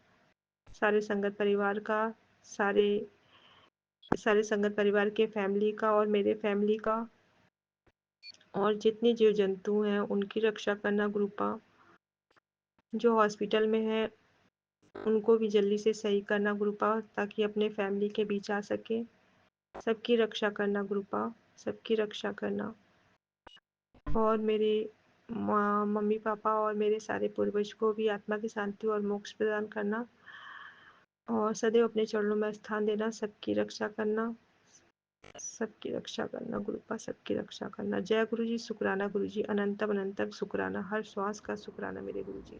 सारे संगत परिवार का, सारे सारे संगत परिवार के फैमिली का और मेरे फैमिली का, और जितने जीव जंतु हैं उनकी रक्षा करना गुरुपा। जो हॉस्पिटल में है उनको भी जल्दी से सही करना गुरुपा, ताकि अपने फैमिली के बीच आ सके। सबकी रक्षा करना गुरुपा, सबकी रक्षा करना। और मेरे मम्मी पापा और मेरे सारे पूर्वज को भी आत्मा की शांति और मोक्ष प्रदान करना, और सदैव अपने चरणों में स्थान देना। सबकी रक्षा करना, सबकी रक्षा करना गुरुपा, सबकी रक्षा करना। जय गुरु जी, शुक्राना गुरु जी, अनंतम अनंतम शुक्राना, हर श्वास का शुक्राना मेरे गुरु जी।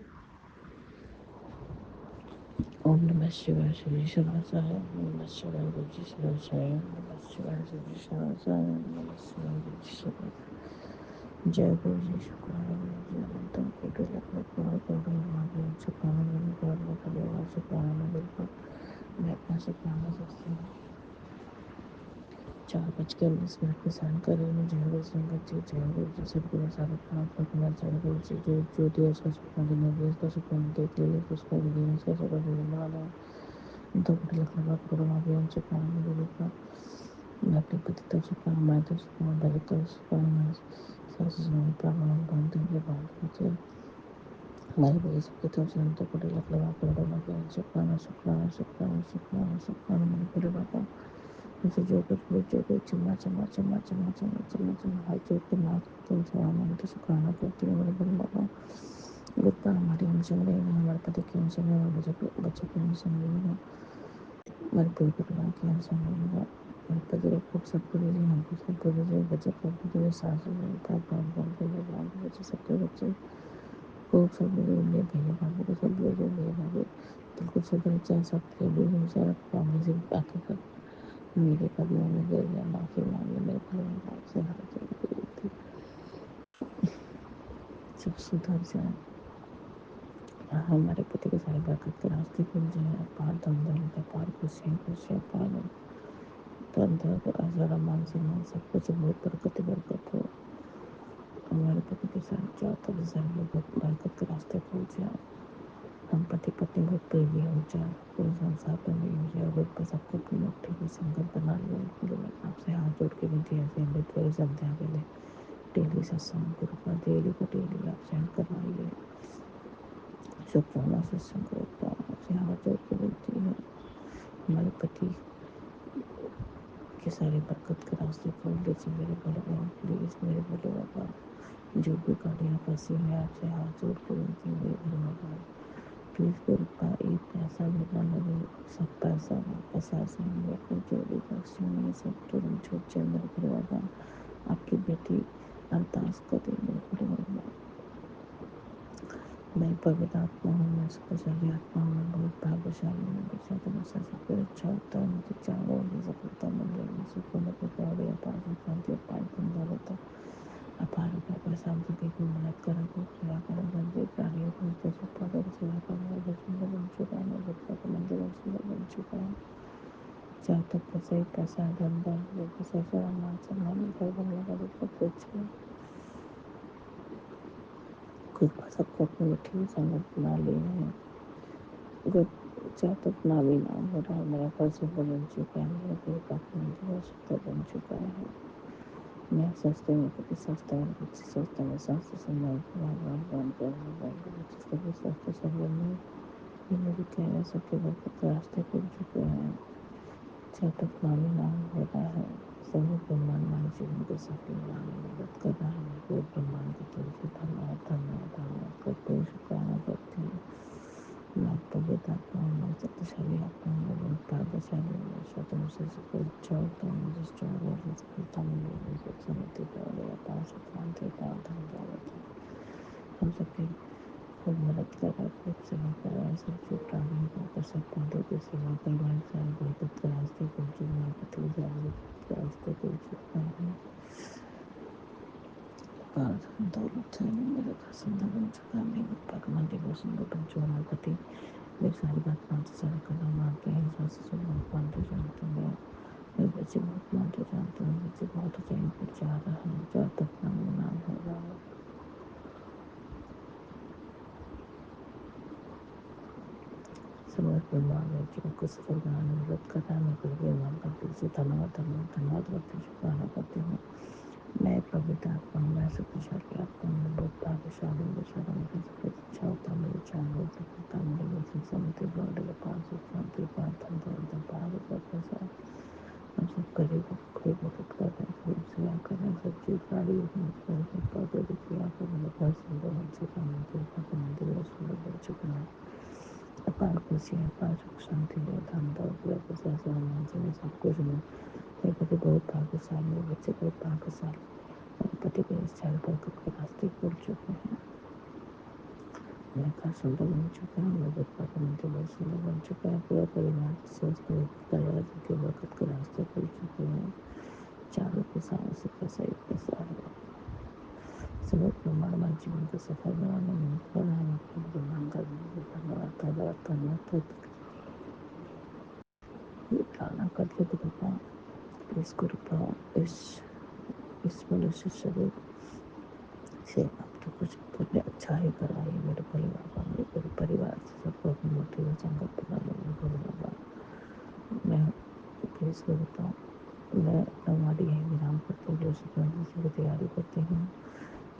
ओम नमः शिवाय श्री शिवाय ओम नमः शिवाय गुरु जी शिवाय ओम नमः शिवाय श्री शिवाय ओम नमः शिवाय गुरु जी शिवाय। जय गुरु जी, शुक्राना गुरु जी, अनंतम कोटि लख करोड़ करोड़ महादेव, शुक्राना गुरु करोड़ करोड़ शुक्राना गुरु। मैं अपना शुक्राना सत्संग 4:19 पे सहन कर रही हूँ। जय गुरु संगत जी, जय गुरु जी, सदगुरु सारे प्राप्त रखना। जय गुरु जी, जो जो दिया उसका सुखाना देना, दिया उसका सुखाना देख लिया उसका देना, उसका सुखा देना वाला 2 कोटि लख करोड़ महादेव, सुखाना गुरु का। मैं अपने पति तो सुखाना, मैं तो सुखाना, भले तो सुखाना, सास सुखाना, प्रभाव बंद के बाद मुझे हमारे बड़े सबके तो 2 कोटि लख करोड़ महादेव, सुखाना सुखाना सुखाना सुखाना सुखाना मेरे बड़े बाबा। मुझे जो कुछ चम्मा चम्मा चम्मा चम्मा चम्मा चम्मा चम्मा हाथ जोड़ के नाथ तुमसे आनंद शुक्राना करती हूँ मेरे बड़े बाबा। गुप्ता हमारी हिंसा में रहेगा, हमारे पति की हिंसा में, हमारे बच्चों की हिंसा में रहेगा, हमारे पूरे परिवार की हिंसा में रहेगा। हमारे पति को खूब सब पूरे जी, हमको सब पूरे जी, बच्चे को पूरे सास बच्चे सबके बच्चे खूब सब पूरे मेरे भैया भाभी को सब पूरे भैया भाभी बिल्कुल सब बच्चे सब पूरे हिंसा पानी से बाकी कर मेरे कदमों में गिर गया, माफी मांगी मेरे परिवार से, हर जगह सब सुधर जाए, हमारे पति के सारे बरकत के रास्ते खुल जाए, अपार धन दौलत, अपार खुशियाँ खुशियाँ, अपार धन दौलत, आजारा मान सम्मान सब कुछ बहुत बरकत हो। हमारे पति के सारे चारों तरफ सारे बरकत के रास्ते खुल जाए, हम पति पत्नी बहुत प्रेमी हो जाए, पूरे संसार प्रेमी हो जाए, और पर सबको अपनी मुट्ठी में संगत बना लिया। आपसे हाथ जोड़ के विनती ऐसे अमृत वेले संध्या वेले डेली सत्संग गुरु का डेली को डेली आप सेंड करवाइए। शुक्राना सत्संग गुरु का आपसे हाथ जोड़ के विनती है, हमारे पति के सारे बरकत के रास्ते खोल दीजिए मेरे बड़े बहन प्लीज मेरे बड़े बाबा। जो भी गाड़ियाँ फंसी है आपसे हाथ जोड़ के विनती है मेरे बड़े बाबा, प्लीज गुरु का एक पैसा भी ना लगे, सब पैसा वापस आ जाए, मेरे को जो भी बख्शी है सब तुरंत छूट जाए मेरे बड़े बाबा। आपकी बेटी अरदास करें मेरे बड़े बाबा। मैं पवित्र आत्मा हूँ, मैं शक्तिशाली आत्मा हूँ, मैं बहुत भाग्यशाली हूँ, मेरे साथ हमेशा सब कुछ अच्छा होता है, मुझे चारों ओर से सफलता मिल रही है, सुख होने को गौरव, अपार सुख शांति, अपार धन दौलत, अपार रुपया पैसा, हम सभी की मदद करें, कृपया करें, गंदे प्राणियों को हृदय से पाकर सेवा करना सुंदर बन चुका है, गुप्ता का मंदिर सुंदर बन चुका है। जहाँ तक पैसा ही पैसा है, धन दौलत पैसा मान सम्मान घर बनने का सब कुछ है, कृपा सबको अपनी मुट्ठी में संगत बना लिए हैं। जहाँ तक नाम ही नाम हो रहा है, मेरा घर सुंदर बन चुका है, मेरा गुरु का मंदिर सुंदर बन चुका है। मैं सस्ते में कभी सस्ता और बच्चे सस्ते में सस्ते संभाल सभी सस्ते सब में जिन्हें भी कह रहे सबके बरकत के रास्ते खुल चुके हैं। जहाँ तक नामी नाम हो रहा है, सभी ब्रह्मांड मान जीवन के सफल बनाने में मदद कर रहा है, मैं पूरे ब्रह्मांड का दिल से धन्यवाद धन्यवाद धन्यवाद करते हुए शुक्राना करती हूँ। मैं पवित्र आत्मा हूँ, मैं शक्तिशाली आत्मा हूँ, मैं बहुत भाग्यशाली हूँ, मेरे साथ हमेशा सब कुछ अच्छा होता है, मुझे चारों ओर से सफलता मिल रही है, सुख समृद्धि गौरव अपार सुख शांति अपार धन दौलत है। हम सबकी खूब मदद कर रहा है, खूब सेवा कर रहा है, सब जो प्राणियों को ऊपर सब पौधों की सेवा कर रहा है, सारे बरकत के रास्ते खुल चुके हैं, हमारे पति के सारे बरकत के रास्ते खुल चुके हैं, अपार धन दौलत है, मेरा घर सुंदर बन चुका है, मेरे गुप्ता का मंदिर बहुत सुंदर बन चुका है, हमारे पति मेरी सारी बात मानते, सारा कदम मानते हैं, सास ससुर बहुत मानते जानते हैं, मेरे बच्चे बहुत मानते जानते हैं, बच्चे बहुत ऊंचाई पर जा रहा है, जहाँ तक नाम नाम हो रहा है। समय पर माँ जीवन को सफल बनाने में मदद कर रहा है। मैं प्रभु ईमान का दिल से धन्यवाद धन्यवाद धन्यवाद करती हूँ, शुक्राना करती हूँ। मैं पवित्र आत्मा हूँ, मैं शक्तिशाली आत्मा हूँ, मैं बहुत भाग्यशाली हूँ। बेचारा मुझे सब कुछ अच्छा होता है, मेरे चांद बहुत सफलता, मेरे वचन समृद्धि बॉडी पाँच सौ शांति पाँच धन पाँच पैसा। हम सब गरीब कोई मदद कर रहे हैं, कोई सेवा कर रहे हैं, सब्जी गाड़ी पौधे की सेवा कर रहे हैं। बहुत सुंदर मंदिर का मंदिर का मंदिर बहुत सुंदर बन चुका है। अपार खुशी है, अपार सुख शांति है, धन दौलत पैसा सम्मान से मैं सब कुछ में मेरे पति बहुत भाग्यशाली, मेरे बच्चे बहुत भाग्यशाली, मेरे पति के सारे बरकत के रास्ते खुल चुके हैं। मेरा घर सुंदर बन चुका है, मेरे बच्चा का मंदिर बहुत सुंदर बन चुका है। पूरा परिवार स्वस्थ परिवार के बरकत के रास्ते खुल चुके हैं। चारों के सामने से पैसा ही पैसा है। समय प्रमाण हमारे जीवन को सफल बनाने में कर रहा है। ईमानदार धन्यवाद धन्यवाद धन्यवाद प्रार्थना करते थे कृपा इस कृपा इस मनुष्य शरीर से अब तो कुछ तुमने अच्छा ही करा है। मेरे परिवार का, मेरे परिवार से सबको अपनी मुट्ठी में संगत बना लो। मेरे परिवार मैं प्लीज को बताऊँ, मैं हमारी यही विराम करते हुए शुक्राना की तैयारी करते हैं।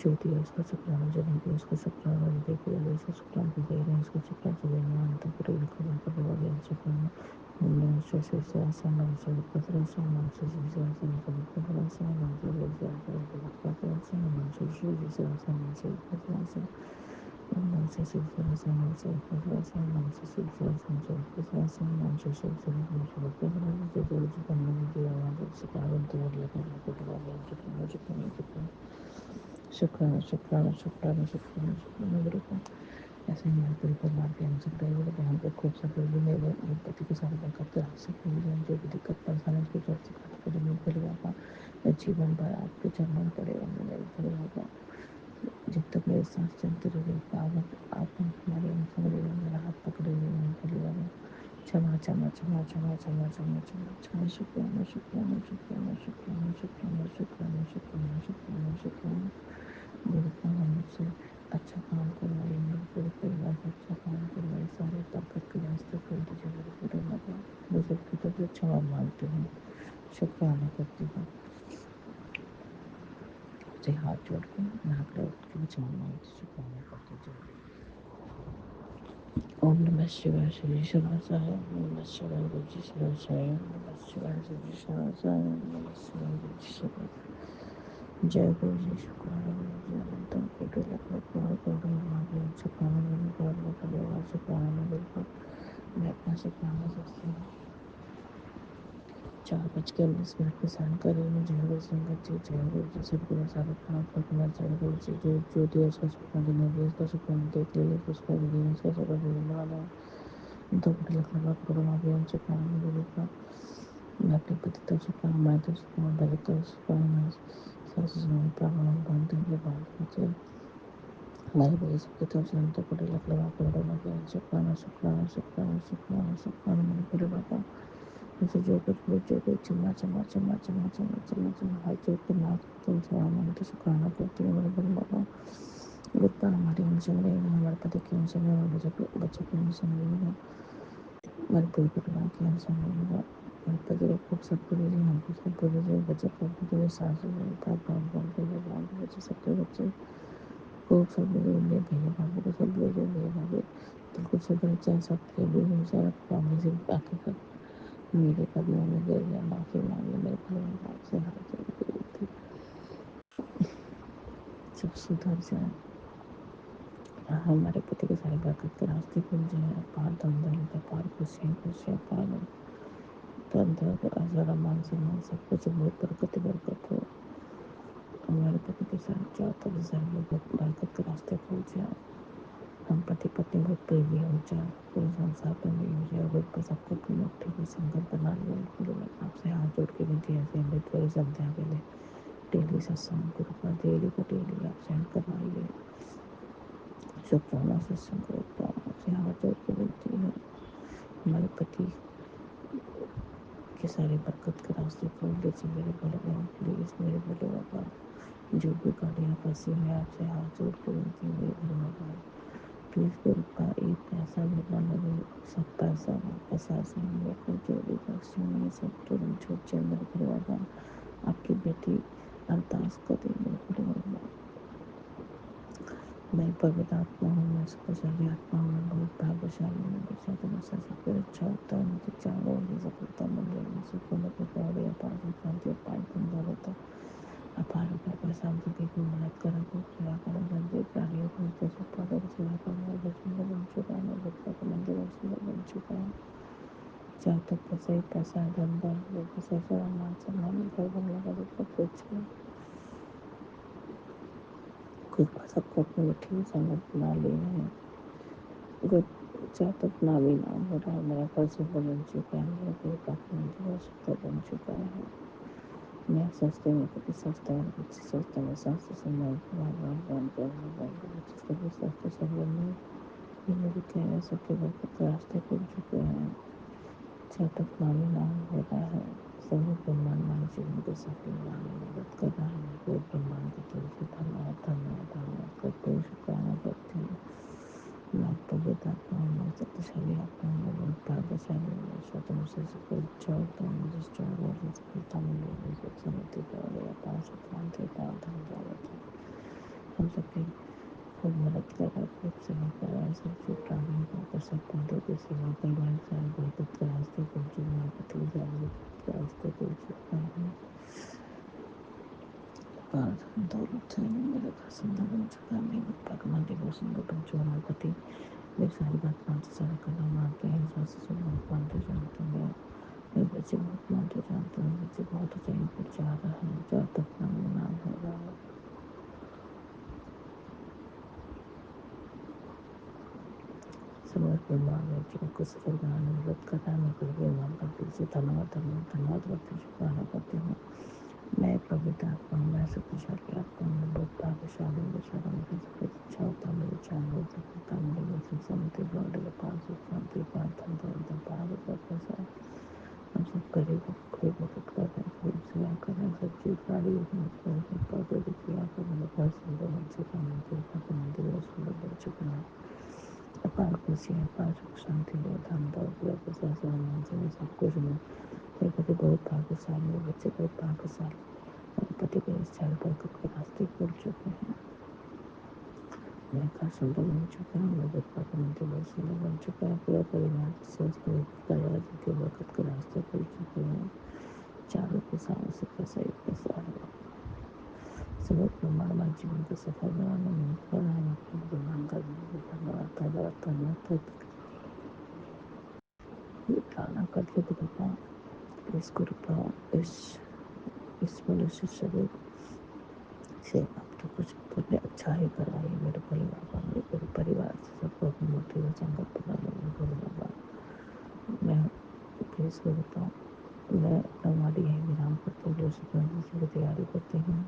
जो दिया उसका शुक्राना, जो नहीं दिया उसका शुक्राना, जो देखिए उसका शुक्राना, जो दे रहे हैं उसका शुक्राना, जो देने वाले तक पूरे लिखा करने वाले शुक्राना। नमस्ते शिवसासा नमस्ते पत्रसा नमस्ते शिवसासा नमस्ते पत्रसा नमस्ते शिवसासा नमस्ते पत्रसा नमस्ते शिवसासा नमस्ते पत्रसा नमस्ते शिवसासा नमस्ते पत्रसा नमस्ते शिवसासा नमस्ते पत्रसा नमस्ते शिवसासा नमस्ते पत्रसा जो जो करने में दिया हुआ है शुक्राना तो लगा करने वाले शुक्राना शुक्राना शुक्राना शुक्राना शुक्राना शुक्राना शुक्राना शुक्राना गुरु को ऐसे ही मेरे पूरे परिवार के हम सब रहे मेरे बहन को खूब सफल भी मेरे पति के साथ बरकत के रास्ते खुल जाए। जो भी दिक्कत परेशानी उसको जल्द से खत्म कर मेरे परिवार का जीवन भर आपके चरणों में पड़े रहने मेरे परिवार का। जब तक मेरे सांस चलते रहे आप हमारे मेरा हाथ पकड़े हुए मेरे परिवार में क्षमा क्षमा क्षमा क्षमा क्षमा क्षमा क्षमा क्षमा शुक्राना शुक्राना शुक्राना शुक्राना शुक्राना शुक्राना शुक्राना शुक्राना शुक्राना गुरु का हमसे अच्छा काम करवाइए। मेरे पूरे परिवार से अच्छा काम करवाइए। सारे बरकत के रास्ते खोल दीजिए मेरे परिवार का। मैं सबकी तरफ से क्षमा मांगती हूँ, शुक्राना करती हूँ। से हाथ जोड़ के नाक रख के क्षमा मांगती शुक्राना करती हूँ। ओम नमः शिवाय श्री शिवाय ओम नमः शिवाय रुचि शिवाय ओम नमः शिवाय श्री शिवाय ओम नमः शिवाय रुचि शिवाय। जय गुरु जी शुक्राना गुरु जी अनंतम कोटि लाख करोड़ करोड़ महादेव शुक्राना मेरे घर में परिवार शुक्राना गुरु को मैं अपना शुक्राना करती हूँ। 4:19 पे साइन कर रही हूँ। जय गुरु संगत जी, जय गुरु जी सदगुरु सारे प्राण प्रकमर जय गुरु जी जो दिया उसका शुक्राना, जो नहीं दिया उसका शुक्राना, देख ले उसका विजय उसका सफल होने वाला है। 2 कोटि लाख महादेव शुक्राना गुरु का मैं अपने पति तक शुक्राना, मैं तक शुक्राना, भगत तक शुक्राना, सास ससुर प्रणाम बांधते हुए बच्चे हमारे बड़े सबके तरफ से हम तो कोटि लाख करोड़ महादेव शुक्राना शुक्राना शुक्राना शुक्राना शुक्राना मेरे पूरे बाबा मुझे जो कुछ भी जो कुछ क्षमा क्षमा क्षमा क्षमा क्षमा क्षमा क्षमा हाथ जोड़ के नाथ तुम क्षमा मांगते शुक्राना करती हूँ मेरे बड़े बाबा। गुप्ता हमारे अंश में रहेगा, हमारे पति के अंश में, हमारे बच्चे के अंश में रहेगा, हमारे पूरे परिवार के अंश में रहेगा। हमारे पति को खूब सब पूरे दे, हमको सब पूरे दे, बच्चे को पूरे सासू बच्चे सबके बच्चे खूब सब पूरे दे, भैया बाबू को सब पूरे दे, भैया भाभी बिल्कुल सुधर जाए, सब फेल हो जाए, फैमिली से आके मेरे कदमों में गिर गया, माफी मांगी मेरे परिवार से हाथ जोड़ के विनती सब सुधर जाए। हमारे पति के सारे बरकत के रास्ते खुल जाए। अपार धन दौलत, अपार खुशियाँ खुशियाँ, अपार धन दौलत, अजरा मान सम्मान सब कुछ बहुत बरकत बरकत हो। हमारे पति के सारे चारों तरफ सारे बरकत के रास्ते खुल जाए। हम पति पत्नी बहुत प्रेमी हो जाए, पूरे संसार प्रेमी हो जाए, और पर सबको अपनी मुट्ठी में संगत बना लिया। परिवार आपसे हाथ जोड़ के विनती ऐसे अमृत पूरी संध्या के लिए डेली सत्संग गुरु का डेली का डेली आप सेंड करवाइए। शुक्राना सत्संग गुरु का आपसे हाथ जोड़ के विनती है। हमारे पति के सारे बरकत के रास्ते खोल दीजिए मेरे भोले बाबा, प्लीज मेरे भोले बाबा। जो भी गाड़ियाँ फंसी है आपसे हाथ जोड़ के विनती है मेरे भोले बाबा, प्लीज़ गुरुपा एक पैसा भी न लगे, सब पैसा वापस आ जाए मेरे को, जो भी बख्शे मैंने सब तुरंत छूट जाए मेरे बड़े बाबा। आपकी बेटी अरदास करें मेरे बड़े बाबा। मैं पवित्र आत्मा हूँ, मैं शक्तिशाली आत्मा हूँ, मैं बहुत भाग्यशाली हूँ। दूसरा तो मुझसे सब कुछ अच्छा होता है, मुझे चारों ओर से सफलता मिल रही है। सुकून कृपा और अपार सुख शांति अपार धन दौलत अपार रुपये शांति की कोई मदद करो, कोई सेवा करो, गंदे प्राणियों को पशु पालकों की सेवा करो। अगर सुंदर बन चुका है, मैं गुप्ता का मंदिर और सुंदर बन चुका है। चाहे तो पैसा ही पैसा, धन दौलत पैसा मान सम्मान घर बनने का सब कुछ है। कृपा सबको अपनी मिठी संगत बना लिए हैं। चाहे तो अपना भी नाम हो रहा है, मेरा घर सुंदर बन चुका है, मेरा कृपा का मंदिर और सुंदर बन चुका है। मैं सोचते में कभी सोचता है, कुछ सोचता में शास्त्र सम्मान भगवान ज्ञान कर सभी सोचते सब में ये मेरी कहने सबके वक्त रास्ते खुल चुके हैं। चाहे तो अपना भी नाम हो रहा है, सभी ब्रह्मांड मान जीवन को सफल बनाने में मदद कर रहा है। पूरे ब्रह्मांड की तरफ से धन्यवाद धन्यवाद धन्यवाद करते हुए शुक्राना करती हूँ। मैं पवित्र आत्मा हूँ, मैं शक्तिशाली आत्मा हूँ, मैं बहुत भाग्यशाली हूँ। ईश्वर तुमसे सब कुछ अच्छा होता है, मुझे चारों ओर से सफलता मिल रही है। सुख समृद्धि बढ़ अपार सुख शांति अपार धन दौलत है। हम सबकी खूब मदद कर रहा है, खूब सेवा कर रहा है। सब जीव प्राणियों को ऊपर सब बंदों की सेवा कर रहा है। सारे बरकत के रास्ते खुल चुके हैं, पति सारे बरकत के रास्ते खुल चुके हैं। अपार धन दौलत है, मेरा घर सुंदर बन चुका है, मेरे पग मंदिर बहुत सुंदर बन चुका है। पति मेरी सारी बात मानते, सारे कदम मानते हैं, सास सब बहुत मानते जानते हैं। मेरे बच्चे बहुत मानते जानते हैं, बच्चे बहुत ऊंचाई पर जा रहा है। जब तक नाम हो रहा है, समय ब्रह्मांड में जीवन को सफल बनाने में मदद कर रहा है। मैं पूरे ब्रह्मांड का दिल से धन्यवाद धन्यवाद धन्यवाद करती हूँ, शुक्राना करती हूँ। मैं पवित्र आत्मा हूँ, मैं शक्तिशाली आत्मा हूँ, मैं बहुत भाग्यशाली हूँ। ईश्वर मुझे सब कुछ अच्छा होता है, मुझे चांद सफलता मिलेगी, सुख समृद्धि बढ़ेगा, पार सुख शांति पार धन दौलत पार रुपया पैसा। हम सब गरीबों की खूब मदद कर रहे हैं, खूब सेवा कर रहे हैं। सब जीव प्राणी की मदद कर रहे हैं, पौधों की सेवा कर रहे हैं। घर सुंदर बन चुका है, मंदिर और सुंदर बन चुका है। अपार खुशी अपार सुख शांति और धन दौलत पैसा सम्मान से सब कुछ में मेरे पति बहुत भाग्यशाली, मेरे बच्चे बहुत भाग्यशाली, मेरे पति के चार बरकत के रास्ते खुल चुके हैं। मेरा घर सुंदर बन चुका है, मेरे बच्चा का मंदिर बहुत सुंदर बन चुका है। पूरा परिवार परिवार के बरकत के रास्ते खुल चुके हैं। चारों दिशाओं से पैसा ही पैसा है। सभी ब्रह्मांड में जीवन को सफल बनाने में मदद कर रहा है। पूरे ब्रह्मांड का धन्यवाद धन्यवाद धन्यवाद प्रार्थना करते कृपा इस कृपा इस मनुष्य शरीर से अब तो कुछ तुमने अच्छा ही कराई मेरे भोले बाबा। मेरे पूरे परिवार से सबको अपनी मुट्ठी में संगत बना लो मेरे भोले बाबा। मैं प्लीज को बताऊँ, मैं हमारी यही विराम करती हूँ। जो शुक्राना की तैयारी करती हूँ,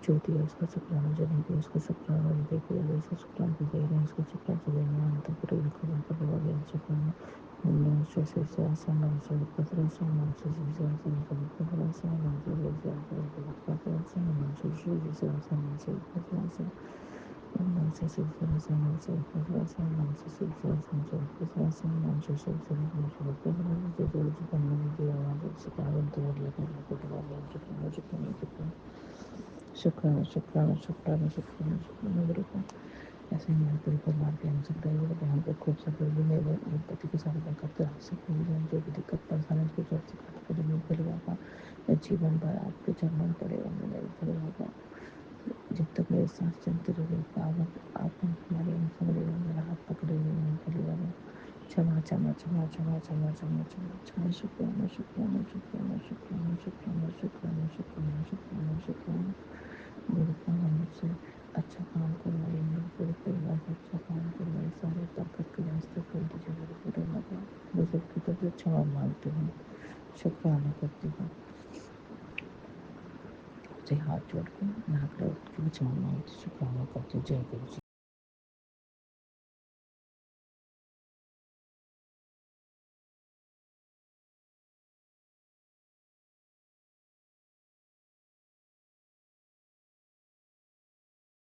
जो दिया उसका शुक्राना, जो नहीं दिया उसका शुक्राना, जो देखिए उसका शुक्राना, जो दे रहे हैं उसका शुक्राना, जो देने वाले तक पूरे खबर कर लो अगले शुक्राना। नम से शिवशासन नम से पत्रासन नम से शिवशासन पत्रासन नम से शिवशासन पत्रासन नम से शिवशासन नम से पत्रासन नम से शिवशासन नम से पत्रासन नम से शिवशासन जो पत्रासन नम से शिवशासन जो पत्रासन जो जो जुकाना में दिया हुआ जो शुक्राना तो लगा लगा शुक्राना शुक्राना शुक्राना शुक्राना शुक्राना शुक्राना शुक्राना शुक्राना शुक्राना गुरु का। ऐसे ही मेरे पूरे परिवार के हम सब रहे बहन को खूब सफल भी मेरे पति के सारे बरकत के रास्ते खुल जाए। जो भी दिक्कत परेशानी उसको जल्द से खत्म कर मेरे भोले बाबा। मैं जीवन भर आपके चरणों में पड़े रहूँगी मेरे भोले बाबा। जब तक मेरे सांस चलती रहेगी आप हमारे हमारे मेरा हाथ पकड़े हुए मेरे भोले बाबा। क्षमा क्षमा क्षमा क्षमा क्षमा क्षमा क्षमा क्षमा शुक्राना शुक्राना शुक्राना शुक्राना शुक्राना शुक्राना शुक्राना शुक्राना शुक्राना। मेरे हमसे अच्छा काम करवाइए, मेरे पूरे परिवार से अच्छा काम करवाइए, सारे बरकत के रास्ते खोल दीजिए मेरे पूरे बाबा। मैं सबकी तरफ से क्षमा मांगती हूँ, शुक्राना करती हूँ। मुझे हाथ जोड़ के नाक लौट के क्षमा मांगती शुक्राना करती हूँ। जय गुरु जी।